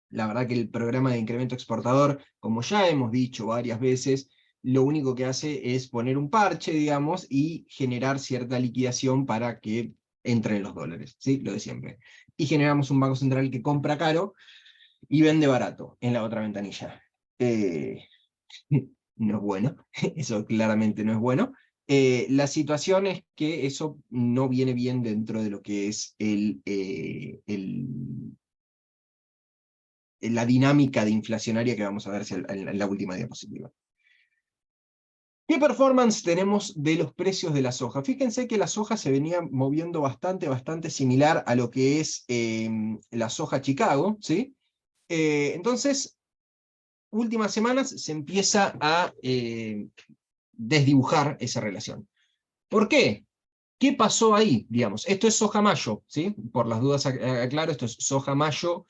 la verdad que el programa de incremento exportador, como ya hemos dicho varias veces, lo único que hace es poner un parche, digamos, y generar cierta liquidación para que entren los dólares, ¿sí? Lo de siempre. Y generamos un banco central que compra caro y vende barato en la otra ventanilla. No es bueno, eso claramente no es bueno. La situación es que eso no viene bien dentro de lo que es la dinámica de inflacionaria que vamos a ver en la última diapositiva. ¿Qué performance tenemos de los precios de la soja? Fíjense que la soja se venía moviendo bastante, bastante similar a lo que es la soja Chicago, ¿sí? Entonces, últimas semanas se empieza a desdibujar esa relación. ¿Por qué? ¿Qué pasó ahí? Digamos, esto es soja mayo, ¿sí? Por las dudas aclaro, esto es soja mayo,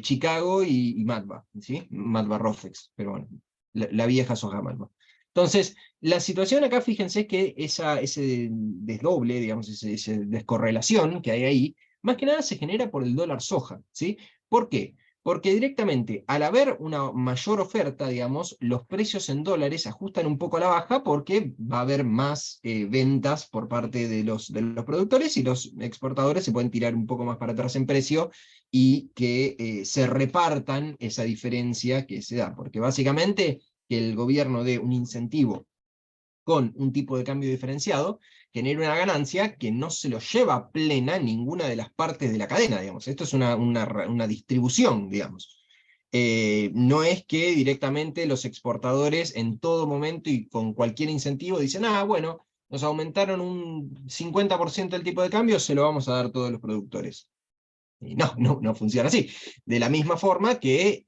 Chicago y Matba, ¿sí? Matba Rofex, pero bueno, la vieja soja Matba. Entonces, la situación acá, fíjense que ese desdoble, digamos, esa descorrelación que hay ahí, más que nada se genera por el dólar soja, ¿sí? ¿Por qué? Porque directamente, al haber una mayor oferta, digamos, los precios en dólares se ajustan un poco a la baja porque va a haber más ventas por parte de los productores y los exportadores se pueden tirar un poco más para atrás en precio y que se repartan esa diferencia que se da. Porque básicamente que el gobierno dé un incentivo con un tipo de cambio diferenciado, genera una ganancia que no se lo lleva plena ninguna de las partes de la cadena, digamos. Esto es una distribución, digamos. No es que directamente los exportadores en todo momento y con cualquier incentivo dicen, ah, bueno, nos aumentaron un 50% el tipo de cambio, se lo vamos a dar a todos los productores. No funciona así. De la misma forma que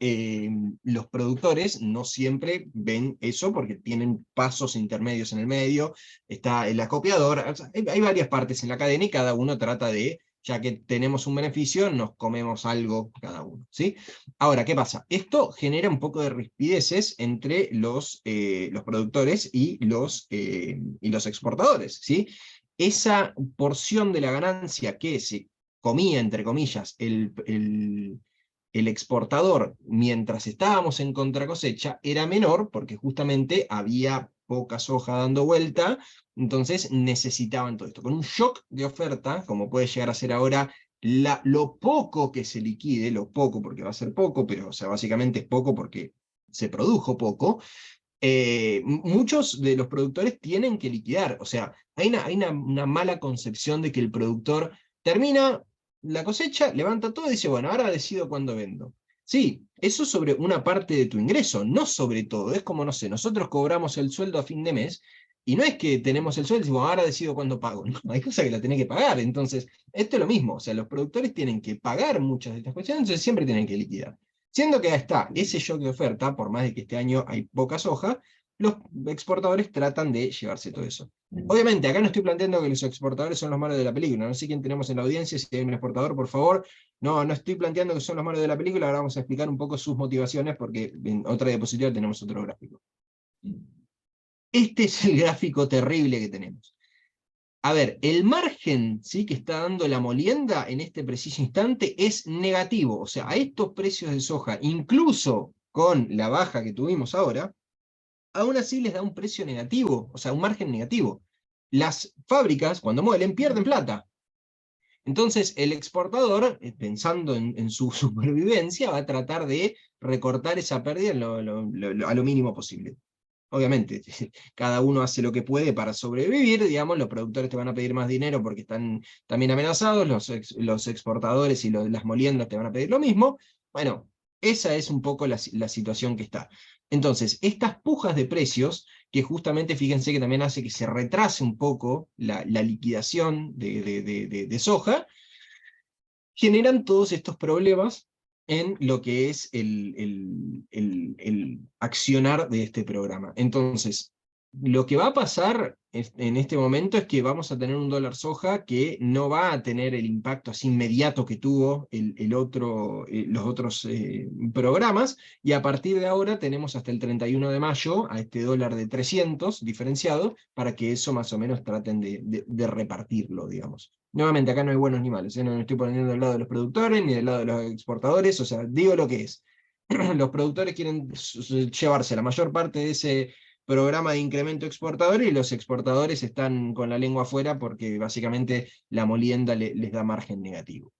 los productores no siempre ven eso porque tienen pasos intermedios en el medio, está el acopiador, o sea, hay varias partes en la cadena y cada uno trata de, ya que tenemos un beneficio, nos comemos algo cada uno, ¿sí? Ahora, ¿qué pasa? Esto genera un poco de rispideces entre los productores y los exportadores, ¿sí? Esa porción de la ganancia que se comía, entre comillas, el exportador mientras estábamos en contracosecha era menor porque justamente había poca soja dando vuelta, entonces necesitaban todo esto. Con un shock de oferta, como puede llegar a ser ahora lo poco que se liquide, lo poco porque va a ser poco, pero o sea, básicamente es poco porque se produjo poco, muchos de los productores tienen que liquidar, o sea, hay una mala concepción de que el productor termina la cosecha, levanta todo y dice, bueno, ahora decido cuándo vendo. Sí, eso sobre una parte de tu ingreso, no sobre todo. Es como, no sé, nosotros cobramos el sueldo a fin de mes y no es que tenemos el sueldo y decimos, ahora decido cuándo pago. No, hay cosas que la tenés que pagar. Entonces, esto es lo mismo. O sea, los productores tienen que pagar muchas de estas cuestiones, entonces siempre tienen que liquidar. Siendo que está ese shock de oferta, por más de que este año hay poca soja, los exportadores tratan de llevarse todo eso. Obviamente, acá no estoy planteando que los exportadores son los malos de la película, no sé quién tenemos en la audiencia, si hay un exportador, por favor. No estoy planteando que son los malos de la película, ahora vamos a explicar un poco sus motivaciones, porque en otra diapositiva tenemos otro gráfico. Este es el gráfico terrible que tenemos. A ver, el margen, ¿sí?, que está dando la molienda en este preciso instante es negativo, o sea, a estos precios de soja, incluso con la baja que tuvimos ahora, aún así les da un precio negativo, o sea, un margen negativo. Las fábricas, cuando muelen, pierden plata. Entonces, el exportador, pensando en su supervivencia, va a tratar de recortar esa pérdida a lo mínimo posible. Obviamente, cada uno hace lo que puede para sobrevivir, digamos, los productores te van a pedir más dinero porque están también amenazados, los exportadores y las moliendas te van a pedir lo mismo. Bueno, esa es un poco la situación que está. Entonces, estas pujas de precios, que justamente fíjense que también hace que se retrase un poco la liquidación de soja, generan todos estos problemas en lo que es el accionar de este programa. Entonces, lo que va a pasar en este momento es que vamos a tener un dólar soja que no va a tener el impacto así inmediato que tuvo los otros programas, y a partir de ahora tenemos hasta el 31 de mayo a este dólar de 300 diferenciado, para que eso más o menos traten de repartirlo, digamos. Nuevamente, acá no hay buenos ni malos, no me estoy poniendo del lado de los productores ni del lado de los exportadores, o sea, digo lo que es. Los productores quieren llevarse la mayor parte de ese programa de incremento exportador y los exportadores están con la lengua afuera porque básicamente la molienda les da margen negativo.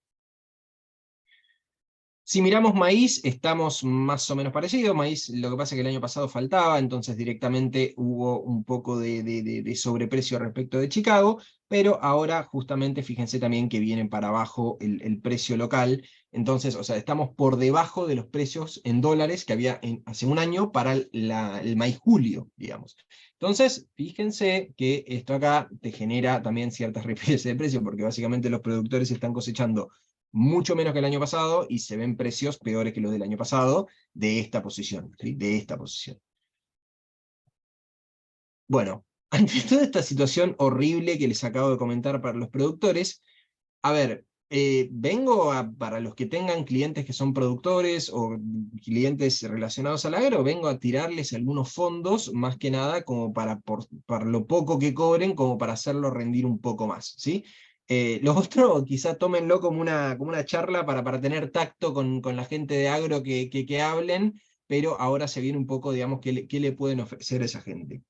Si miramos maíz, estamos más o menos parecidos. Maíz, lo que pasa es que el año pasado faltaba, entonces directamente hubo un poco de sobreprecio respecto de Chicago, pero ahora justamente fíjense también que viene para abajo el precio local. Entonces, o sea, estamos por debajo de los precios en dólares que había hace un año para el maíz julio, digamos. Entonces, fíjense que esto acá te genera también ciertas ripideces de precio, porque básicamente los productores están cosechando mucho menos que el año pasado y se ven precios peores que los del año pasado de esta posición, ¿sí? De esta posición. Bueno, ante toda esta situación horrible que les acabo de comentar para los productores, a ver, para los que tengan clientes que son productores o clientes relacionados al agro, vengo a tirarles algunos fondos, más que nada como para lo poco que cobren, como para hacerlo rendir un poco más, ¿sí? Lo otro, quizá tómenlo como una charla para tener tacto con la gente de agro que hablen, pero ahora se viene un poco, digamos, qué le pueden ofrecer a esa gente.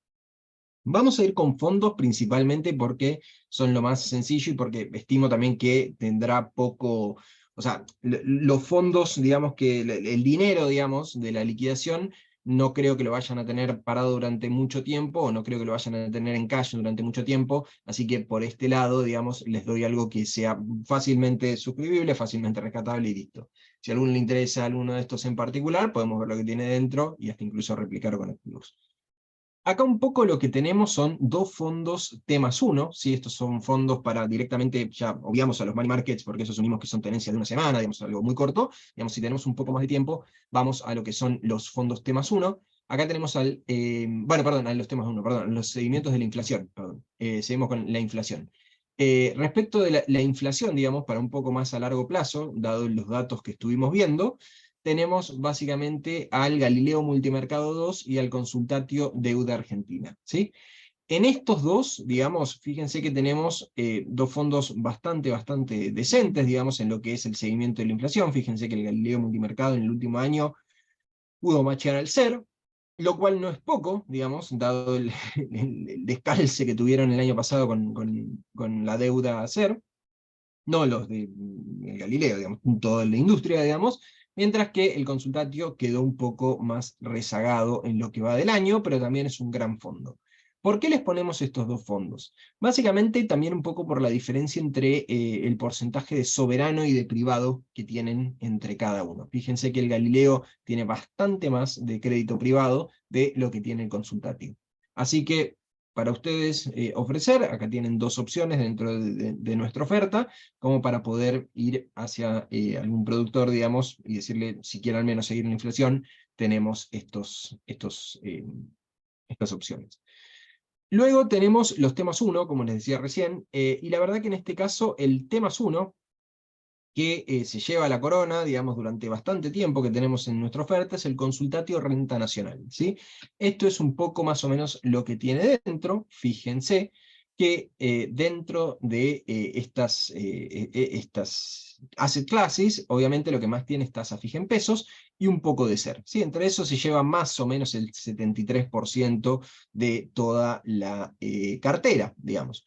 Vamos a ir con fondos principalmente porque son lo más sencillo y porque estimo también que tendrá poco, o sea, los fondos, digamos que el dinero, digamos, de la liquidación, no creo que lo vayan a tener parado durante mucho tiempo, o no creo que lo vayan a tener en cash durante mucho tiempo, así que por este lado, digamos, les doy algo que sea fácilmente suscribible, fácilmente rescatable y listo. Si a alguno le interesa alguno de estos en particular, podemos ver lo que tiene dentro y hasta incluso replicar con activos. Acá un poco lo que tenemos son dos fondos T+1, ¿sí? Estos son fondos para directamente, ya obviamos a los money markets, porque esos unimos que son tenencias de una semana, digamos, algo muy corto. Digamos, si tenemos un poco más de tiempo, vamos a lo que son los fondos T+1. Acá tenemos bueno, perdón, a los T+1, perdón, los seguimientos de la inflación, perdón. Seguimos con la inflación. Respecto de la inflación, digamos, para un poco más a largo plazo, dado los datos que estuvimos viendo, tenemos básicamente al Galileo Multimercado 2 y al Consultatio Deuda Argentina, ¿sí? En estos dos, digamos, fíjense que tenemos dos fondos bastante decentes, digamos, en lo que es el seguimiento de la inflación. Fíjense que el Galileo Multimercado en el último año pudo machear al CER, lo cual no es poco, digamos, dado el descalce que tuvieron el año pasado con la deuda CER, no los de Galileo, digamos, toda la industria, digamos, mientras que el Consultatio quedó un poco más rezagado en lo que va del año, pero también es un gran fondo. ¿Por qué les ponemos estos dos fondos? Básicamente también un poco por la diferencia entre el porcentaje de soberano y de privado que tienen entre cada uno. Fíjense que el Galileo tiene bastante más de crédito privado de lo que tiene el Consultatio. Así que para ustedes ofrecer, acá tienen dos opciones dentro de nuestra oferta, como para poder ir hacia algún productor, digamos, y decirle, si quiere al menos seguir la inflación, tenemos estas opciones. Luego tenemos los T+1, como les decía recién, y la verdad que en este caso el T+1, que se lleva la corona, digamos, durante bastante tiempo que tenemos en nuestra oferta, es el Consultatio Renta Nacional, ¿sí? Esto es un poco más o menos lo que tiene dentro. Fíjense que dentro de estas asset classes, obviamente lo que más tiene es tasa fija en pesos y un poco de SER, ¿sí? Entre eso se lleva más o menos el 73% de toda la cartera, digamos.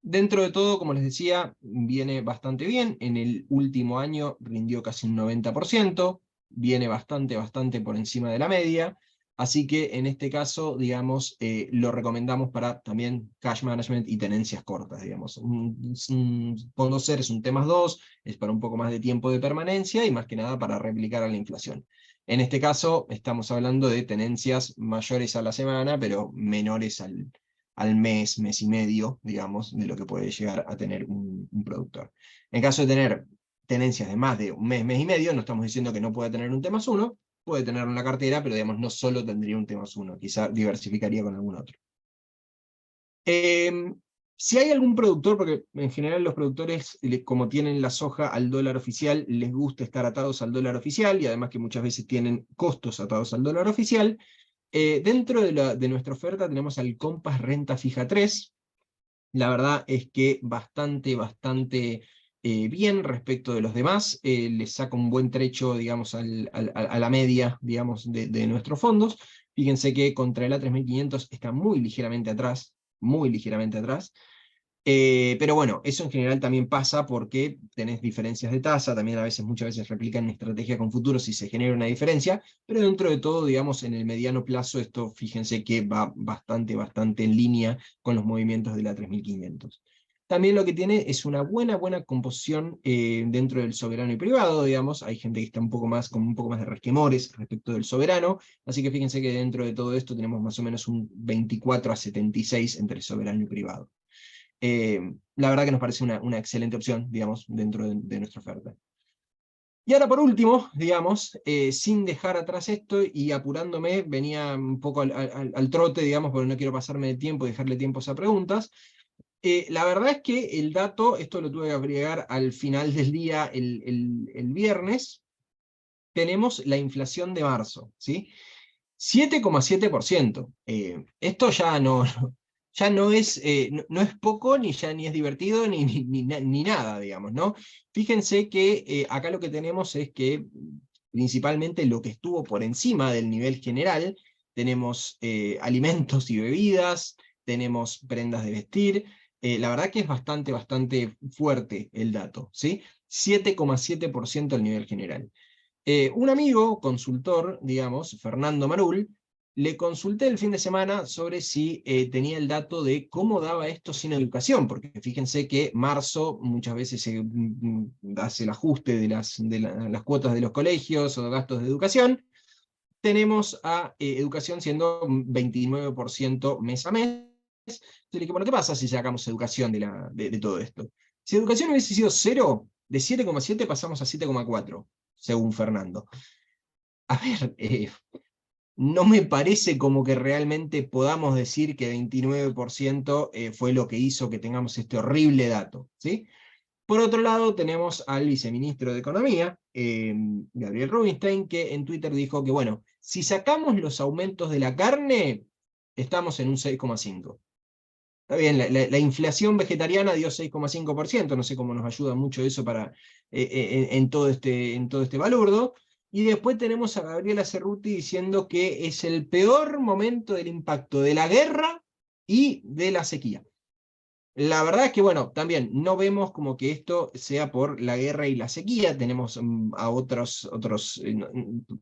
Dentro de todo, como les decía, viene bastante bien. En el último año rindió casi un 90%, viene bastante por encima de la media. Así que en este caso, digamos, lo recomendamos para también cash management y tenencias cortas, digamos. Un fondo SER es un T+2, es para un poco más de tiempo de permanencia y más que nada para replicar a la inflación. En este caso, estamos hablando de tenencias mayores a la semana, pero menores al mes y medio, digamos, de lo que puede llegar a tener un productor. En caso de tener tenencias de más de un mes y medio, no estamos diciendo que no pueda tener un T+1, puede tenerlo en la cartera, pero digamos, no solo tendría un T+1, quizá diversificaría con algún otro. Si hay algún productor, porque en general los productores, como tienen la soja al dólar oficial, les gusta estar atados al dólar oficial, y además que muchas veces tienen costos atados al dólar oficial, dentro de nuestra oferta tenemos al Compass Renta Fija 3. La verdad es que bastante bien respecto de los demás. Le saca un buen trecho, digamos, a la media, digamos, de nuestros fondos. Fíjense que contra el A3500 está muy ligeramente atrás, muy ligeramente atrás. Pero bueno, eso en general también pasa porque tenés diferencias de tasa, también muchas veces replican estrategia con futuros si se genera una diferencia, pero dentro de todo, digamos, en el mediano plazo, esto fíjense que va bastante en línea con los movimientos de la 3500. También lo que tiene es una buena composición dentro del soberano y privado, digamos. Hay gente que está con un poco más de resquemores respecto del soberano, así que fíjense que dentro de todo esto tenemos más o menos un 24-76 entre soberano y privado. La verdad que nos parece una excelente opción, digamos, dentro de nuestra oferta. Y ahora por último, digamos, sin dejar atrás esto y apurándome, venía un poco al trote, digamos, porque no quiero pasarme de tiempo y dejarle tiempos a preguntas. La verdad es que el dato, esto lo tuve que agregar al final del día, el viernes, tenemos la inflación de marzo, ¿sí? 7,7%. Esto ya no, ya no es, no es poco, ni es divertido, ni nada, digamos, ¿no? Fíjense que acá lo que tenemos es que principalmente lo que estuvo por encima del nivel general, tenemos alimentos y bebidas, tenemos prendas de vestir, la verdad que es bastante fuerte el dato, ¿sí? 7,7% del nivel general. Un amigo, consultor, digamos, Fernando Marul, le consulté el fin de semana sobre si tenía el dato de cómo daba esto sin educación, porque fíjense que marzo muchas veces se hace el ajuste de las cuotas de los colegios o gastos de educación. Tenemos a educación siendo 29% mes a mes. Entonces le dije, bueno, ¿qué pasa si sacamos educación de todo esto? Si educación hubiese sido 0, de 7,7 pasamos a 7,4, según Fernando. A ver, no me parece como que realmente podamos decir que 29% fue lo que hizo que tengamos este horrible dato, ¿sí? Por otro lado, tenemos al viceministro de Economía, Gabriel Rubinstein, que en Twitter dijo que, bueno, si sacamos los aumentos de la carne, estamos en un 6,5. Está bien, la inflación vegetariana dio 6,5%, no sé cómo nos ayuda mucho eso para, en todo este balurdo. Y después tenemos a Gabriela Cerruti diciendo que es el peor momento del impacto de la guerra y de la sequía. La verdad es que, bueno, también no vemos como que esto sea por la guerra y la sequía, tenemos a otros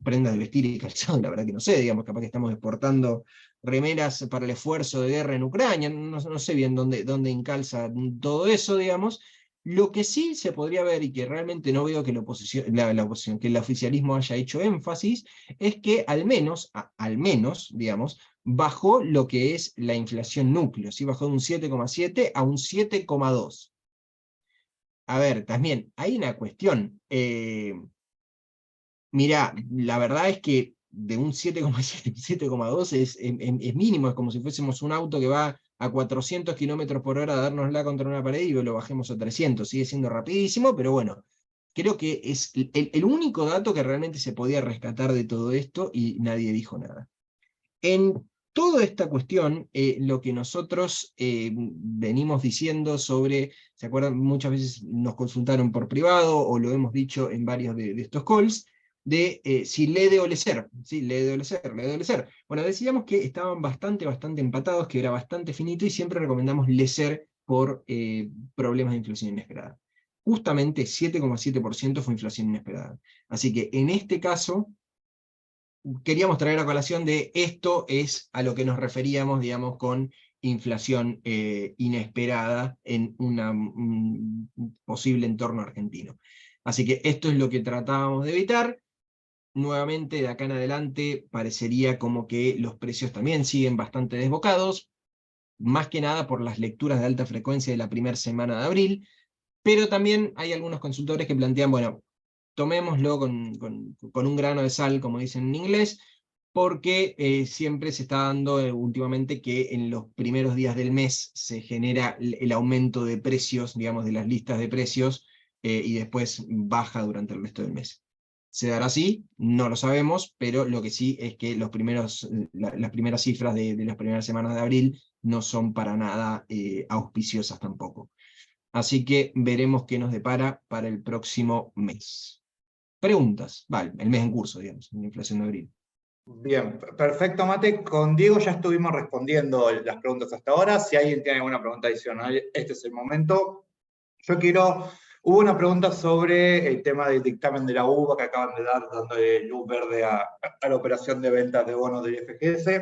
prendas de vestir y calzado, la verdad que no sé, digamos, capaz que estamos exportando remeras para el esfuerzo de guerra en Ucrania, no sé bien dónde encalza todo eso, digamos. Lo que sí se podría ver, y que realmente no veo que la oposición, que el oficialismo haya hecho énfasis, es que al menos, digamos, bajó lo que es la inflación núcleo, ¿sí? Bajó de un 7,7 a un 7,2. A ver, también hay una cuestión. Mirá, la verdad es que de un 7,7 a un 7,2 es mínimo, es como si fuésemos un auto que va a 400 kilómetros por hora a dárnosla contra una pared y lo bajemos a 300. Sigue siendo rapidísimo, pero bueno, creo que es el único dato que realmente se podía rescatar de todo esto y nadie dijo nada. En toda esta cuestión, lo que nosotros venimos diciendo sobre, ¿se acuerdan? Muchas veces nos consultaron por privado, o lo hemos dicho en varios de estos calls, de si LEDE o LESER, ¿sí? LEDE o LESER, LEDE o LESER. Bueno, decíamos que estaban bastante empatados, que era bastante finito, y siempre recomendamos LESER por problemas de inflación inesperada. Justamente 7,7% fue inflación inesperada. Así que en este caso, queríamos traer a colación de esto es a lo que nos referíamos, digamos, con inflación inesperada en un posible entorno argentino. Así que esto es lo que tratábamos de evitar. Nuevamente, de acá en adelante, parecería como que los precios también siguen bastante desbocados, más que nada por las lecturas de alta frecuencia de la primera semana de abril, pero también hay algunos consultores que plantean, bueno, tomémoslo con un grano de sal, como dicen en inglés, porque siempre se está dando últimamente que en los primeros días del mes se genera el aumento de precios, digamos, de las listas de precios, y después baja durante el resto del mes. ¿Se dará así? No lo sabemos, pero lo que sí es que las primeras cifras de las primeras semanas de abril no son para nada auspiciosas tampoco. Así que veremos qué nos depara para el próximo mes. Preguntas, vale, el mes en curso, digamos, en la inflación de abril. Bien, perfecto, Mate. Con Diego ya estuvimos respondiendo las preguntas hasta ahora. Si alguien tiene alguna pregunta adicional, este es el momento. Hubo una pregunta sobre el tema del dictamen de la UBA que acaban de dar, dándole luz verde a la operación de ventas de bonos del FGS.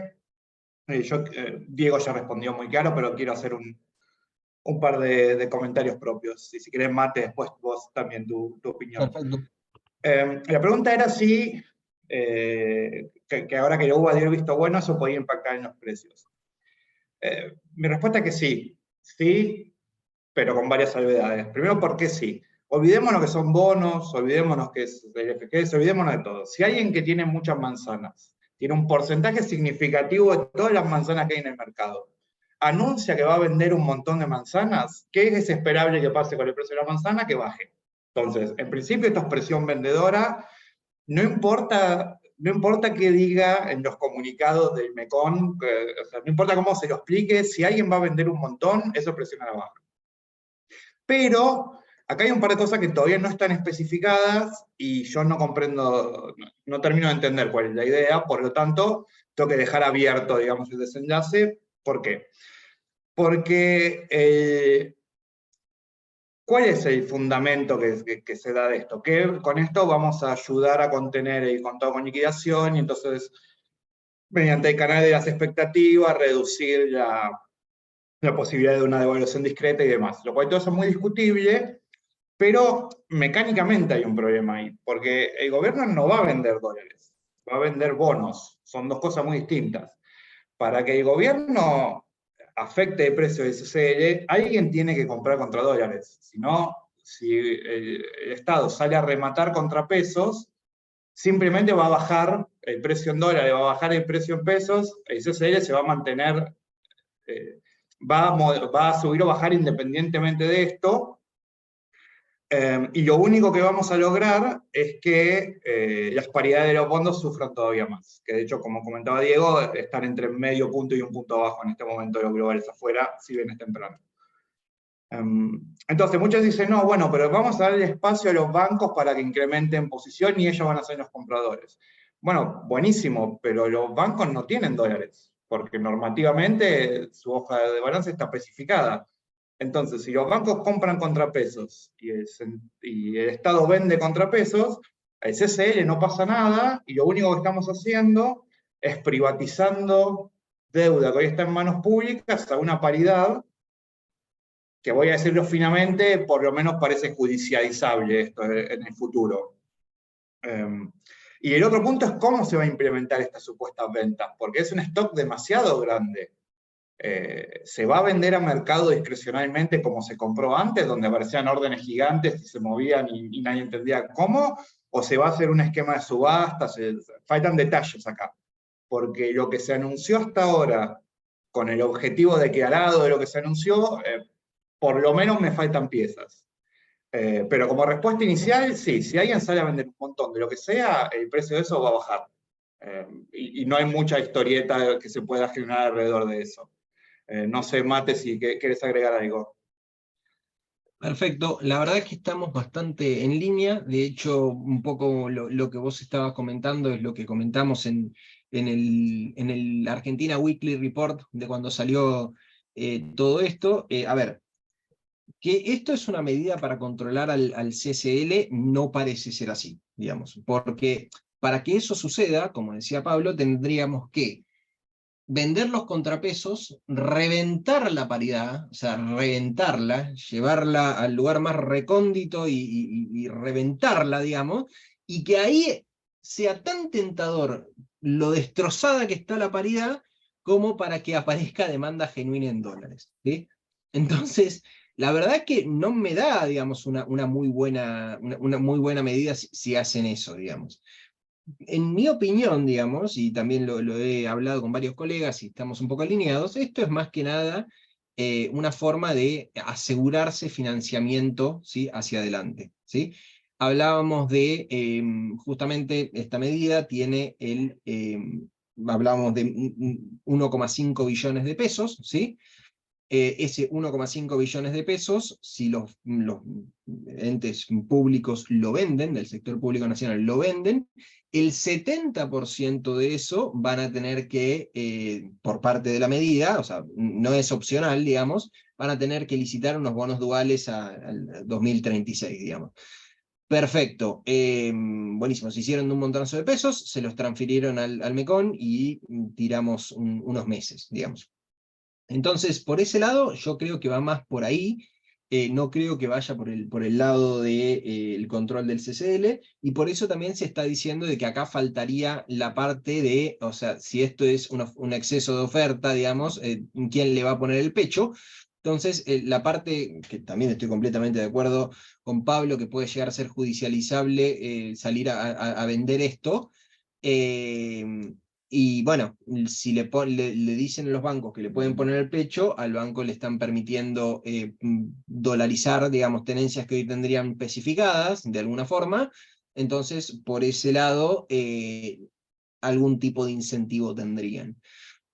Diego ya respondió muy claro, pero quiero hacer un par de comentarios propios. Y si querés, Mate, después vos también tu opinión. Perfecto. La pregunta era si, que ahora que la UBA dio el visto bueno, eso podía impactar en los precios. Mi respuesta es que sí, pero con varias salvedades. Primero, ¿por qué sí? Olvidémonos que son bonos, olvidémonos que es el FGS, olvidémonos de todo. Si alguien que tiene muchas manzanas, tiene un porcentaje significativo de todas las manzanas que hay en el mercado, anuncia que va a vender un montón de manzanas, ¿qué es esperable que pase con el precio de la manzana? Que baje. Entonces, en principio esto es presión vendedora, no importa no importa qué diga en los comunicados del MECON, o sea, no importa cómo se lo explique, si alguien va a vender un montón, eso presiona la baja. Pero acá hay un par de cosas que todavía no están especificadas y yo no comprendo, no termino de entender cuál es la idea, por lo tanto, tengo que dejar abierto, digamos, el desenlace. ¿Por qué? Porque ¿cuál es el fundamento que se da de esto? Que con esto vamos a ayudar a contener el contado con liquidación y entonces, mediante el canal de las expectativas, reducir la posibilidad de una devaluación discreta y demás. Lo cual todo eso es muy discutible, pero mecánicamente hay un problema ahí, porque el gobierno no va a vender dólares, va a vender bonos. Son dos cosas muy distintas. Para que el gobierno afecte el precio del CCL, alguien tiene que comprar contra dólares. Si no, si el Estado sale a rematar contra pesos, simplemente va a bajar el precio en dólares, va a bajar el precio en pesos, el CCL se va a mantener, va a subir o bajar independientemente de esto, y lo único que vamos a lograr es que las paridades de los fondos sufran todavía más. Que de hecho, como comentaba Diego, están entre medio punto y un punto abajo en este momento de los globales afuera, si bien es temprano. Entonces, muchos dicen, no, bueno, pero vamos a darle espacio a los bancos para que incrementen posición y ellos van a ser los compradores. Bueno, buenísimo, pero los bancos no tienen dólares, porque normativamente su hoja de balance está especificada. Entonces, si los bancos compran contrapesos y el Estado vende contrapesos, al CCL no pasa nada y lo único que estamos haciendo es privatizando deuda que hoy está en manos públicas a una paridad que, voy a decirlo finamente, por lo menos parece judicializable esto en el futuro. Y el otro punto es cómo se va a implementar estas supuestas ventas, porque es un stock demasiado grande. ¿Se va a vender a mercado discrecionalmente como se compró antes, donde aparecían órdenes gigantes y se movían y nadie entendía cómo? ¿O se va a hacer un esquema de subastas? Faltan detalles acá, porque lo que se anunció hasta ahora, con el objetivo de que al lado de lo que se anunció, por lo menos me faltan piezas. Pero como respuesta inicial, sí, si alguien sale a vender un montón de lo que sea, el precio de eso va a bajar. Y no hay mucha historieta que se pueda generar alrededor de eso. No sé, Mate, si quieres agregar algo. Perfecto, la verdad es que estamos bastante en línea, de hecho un poco lo que vos estabas comentando es lo que comentamos en el Argentina Weekly Report de cuando salió todo esto. A ver, que esto es una medida para controlar al CCL no parece ser así, digamos, porque para que eso suceda, como decía Pablo, tendríamos que vender los contrapesos, reventar la paridad, o sea, reventarla, llevarla al lugar más recóndito y reventarla, digamos, y que ahí sea tan tentador lo destrozada que está la paridad como para que aparezca demanda genuina en dólares, ¿sí? Entonces, la verdad es que no me da, digamos, una muy buena medida si hacen eso, digamos. En mi opinión, digamos, y también lo he hablado con varios colegas y estamos un poco alineados, esto es más que nada una forma de asegurarse financiamiento, ¿sí?, hacia adelante, ¿sí? Hablábamos de, justamente esta medida tiene hablábamos de 1,5 billones de pesos, ¿sí? Ese 1,5 billones de pesos, si los entes públicos lo venden, del sector público nacional lo venden, el 70% de eso van a tener que, por parte de la medida, o sea, no es opcional, digamos, van a tener que licitar unos bonos duales al 2036, digamos. Perfecto, buenísimo, se hicieron de un montonazo de pesos, se los transfirieron al MECON y tiramos unos meses, digamos. Entonces, por ese lado, yo creo que va más por ahí, no creo que vaya por el lado del control del CCL, y por eso también se está diciendo de que acá faltaría la parte de, o sea, si esto es un exceso de oferta, digamos, ¿quién le va a poner el pecho? Entonces, la parte, que también estoy completamente de acuerdo con Pablo, que puede llegar a ser judicializable salir a vender esto, y bueno, si le dicen a los bancos que le pueden poner el pecho, al banco le están permitiendo dolarizar, digamos, tenencias que hoy tendrían especificadas de alguna forma. Entonces, por ese lado, algún tipo de incentivo tendrían.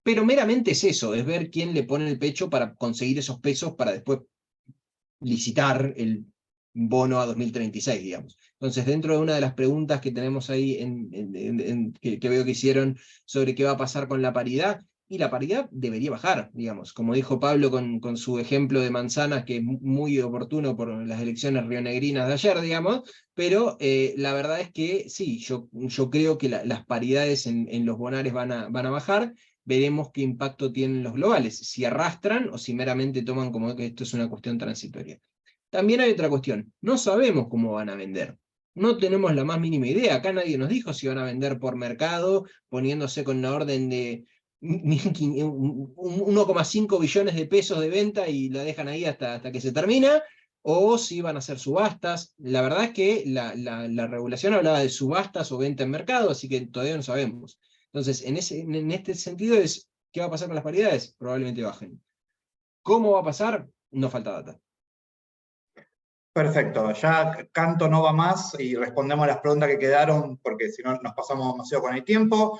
Pero meramente es eso, es ver quién le pone el pecho para conseguir esos pesos para después licitar el bono a 2036, digamos. Entonces, dentro de una de las preguntas que tenemos ahí, que veo que hicieron sobre qué va a pasar con la paridad, y la paridad debería bajar, digamos, como dijo Pablo con su ejemplo de manzanas, que es muy oportuno por las elecciones rionegrinas de ayer, digamos, pero la verdad es que sí, yo creo que las paridades en los bonares van a bajar. Veremos qué impacto tienen los globales, si arrastran o si meramente toman como que esto es una cuestión transitoria. También hay otra cuestión, no sabemos cómo van a vender. No tenemos la más mínima idea, acá nadie nos dijo si van a vender por mercado, poniéndose con una orden de 1,5 billones de pesos de venta y la dejan ahí hasta que se termina, o si van a hacer subastas. La verdad es que la regulación hablaba de subastas o venta en mercado, así que todavía no sabemos. Entonces, en este sentido ¿qué va a pasar con las paridades? Probablemente bajen. ¿Cómo va a pasar? No falta data. Perfecto, ya Canto no va más y respondemos a las preguntas que quedaron, porque si no nos pasamos demasiado con el tiempo.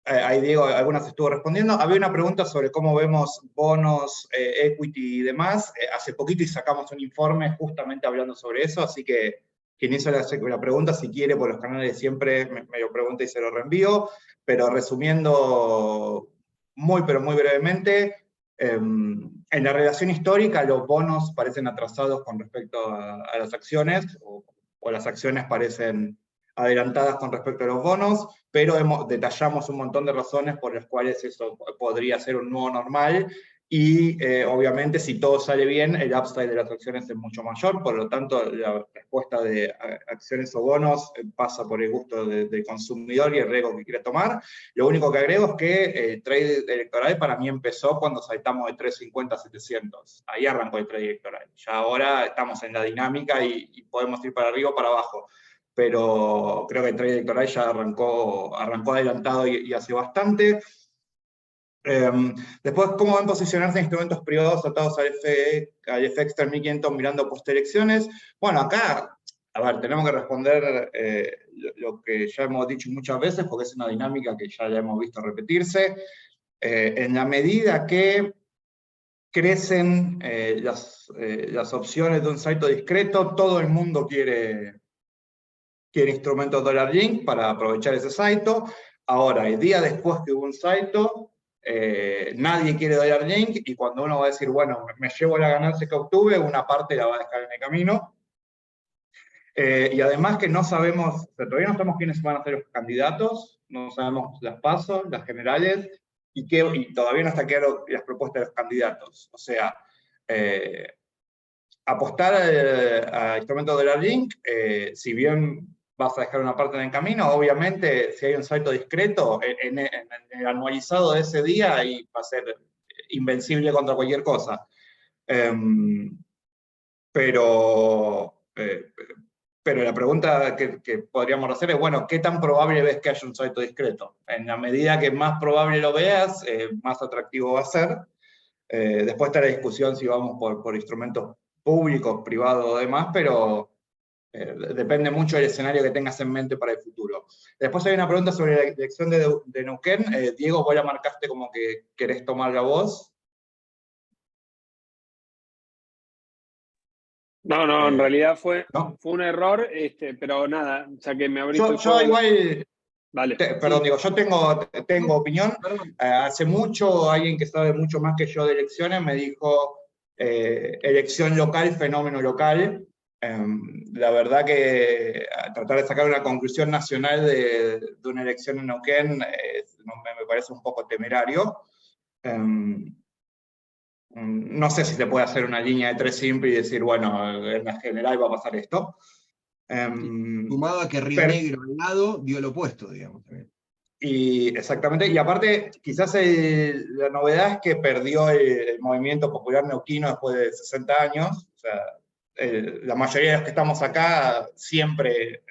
Ahí Diego algunas estuvo respondiendo. Había una pregunta sobre cómo vemos bonos, equity y demás. Hace poquito y sacamos un informe justamente hablando sobre eso, así que quien hizo la pregunta, si quiere, por los canales siempre me lo pregunta y se lo reenvío. Pero resumiendo muy, pero muy brevemente, en la relación histórica los bonos parecen atrasados con respecto a las acciones, o las acciones parecen adelantadas con respecto a los bonos, pero detallamos un montón de razones por las cuales eso podría ser un nuevo normal, y obviamente si todo sale bien, el upside de las acciones es mucho mayor, por lo tanto la respuesta de acciones o bonos pasa por el gusto del consumidor y el riesgo que quiere tomar. Lo único que agrego es que el trade electoral para mí empezó cuando saltamos de 350 a 700, ahí arrancó el trade electoral, ya ahora estamos en la dinámica y podemos ir para arriba o para abajo, pero creo que el trade electoral ya arrancó adelantado y hace bastante. Después, ¿cómo van a posicionarse instrumentos privados atados al FX 3500 mirando post-elecciones? Bueno, acá, a ver, tenemos que responder lo que ya hemos dicho muchas veces, porque es una dinámica que ya hemos visto repetirse. En la medida que crecen las opciones de un salto discreto, todo el mundo quiere instrumentos dólar link para aprovechar ese salto. Ahora, el día después que hubo un salto, nadie quiere dólar link, y cuando uno va a decir, bueno, me llevo la ganancia que obtuve, una parte la va a dejar en el camino. Y además que no sabemos, todavía no sabemos quiénes van a ser los candidatos, no sabemos las PASO, las generales, y todavía no está claro las propuestas de los candidatos. O sea, apostar a instrumentos dólar link, si bien vas a dejar una parte en el camino, obviamente si hay un salto discreto, en el anualizado de ese día, ahí va a ser invencible contra cualquier cosa. Pero la pregunta que podríamos hacer es, bueno, ¿qué tan probable ves que haya un salto discreto? En la medida que más probable lo veas, más atractivo va a ser. Después está la discusión si vamos por instrumentos públicos, privados o demás, pero depende mucho del escenario que tengas en mente para el futuro. Después hay una pregunta sobre la elección de Neuquén. Diego, vos la marcaste como que querés tomar la voz. No, en realidad fue ¿no? un error, pero nada, ya que me abriste el Yo juego. igual, Dale. perdón, digo, yo tengo opinión. Hace mucho, alguien que sabe mucho más que yo de elecciones me dijo elección local, fenómeno local. La verdad que tratar de sacar una conclusión nacional de una elección en Neuquén me parece un poco temerario. No sé si se puede hacer una línea de 3 simple y decir, bueno, en la general va a pasar esto. Sumado a que Río Negro al lado dio lo opuesto, digamos. Y exactamente, y aparte, quizás la novedad es que perdió el movimiento popular neuquino después de 60 años. O sea, la mayoría de los que estamos acá siempre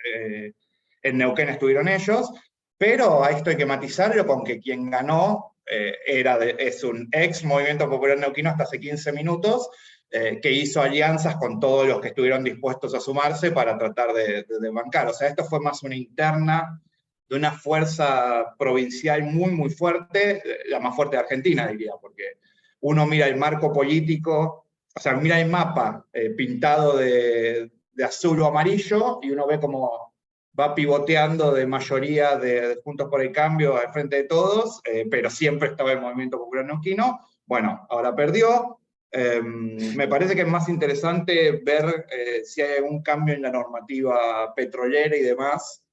en Neuquén estuvieron ellos, pero a esto hay que matizarlo con que quien ganó es un ex movimiento popular neuquino hasta hace 15 minutos, que hizo alianzas con todos los que estuvieron dispuestos a sumarse para tratar de bancar. O sea, esto fue más una interna de una fuerza provincial muy, muy fuerte, la más fuerte de Argentina, diría, porque uno mira el marco político, o sea, mira el mapa pintado de azul o amarillo, y uno ve cómo va pivoteando de mayoría de Juntos por el Cambio al frente de todos, pero siempre estaba el Movimiento Popular Neuquino. Bueno, ahora perdió. Me parece que es más interesante ver si hay algún cambio en la normativa petrolera y demás,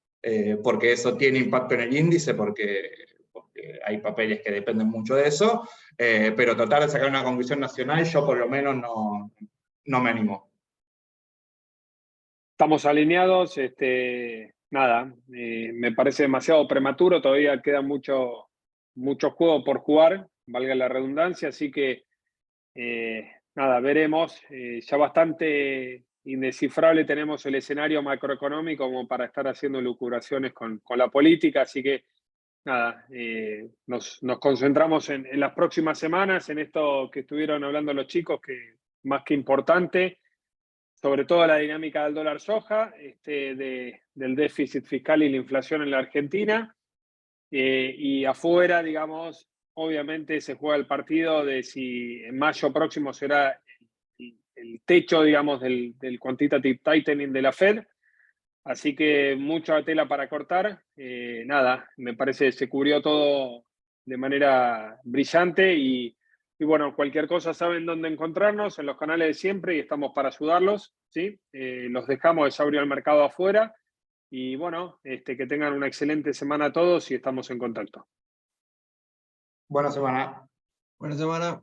porque eso tiene impacto en el índice, porque hay papeles que dependen mucho de eso, pero tratar de sacar una conclusión nacional, yo por lo menos no me animo. Estamos alineados, nada, me parece demasiado prematuro, todavía queda mucho juego por jugar, valga la redundancia, así que nada, veremos. Ya bastante indescifrable tenemos el escenario macroeconómico como para estar haciendo lucubraciones con la política, así que nada, nos concentramos en las próximas semanas, en esto que estuvieron hablando los chicos, que más que importante, sobre todo la dinámica del dólar soja, del déficit fiscal y la inflación en la Argentina. Y afuera, digamos, obviamente se juega el partido de si en mayo próximo será el techo, digamos, del quantitative tightening de la Fed. Así que mucha tela para cortar. Nada, me parece que se cubrió todo de manera brillante y bueno, cualquier cosa saben dónde encontrarnos, en los canales de siempre y estamos para ayudarlos, ¿sí? Los dejamos, ya abrió el mercado afuera y bueno, que tengan una excelente semana a todos y estamos en contacto. Buena semana. Buena semana.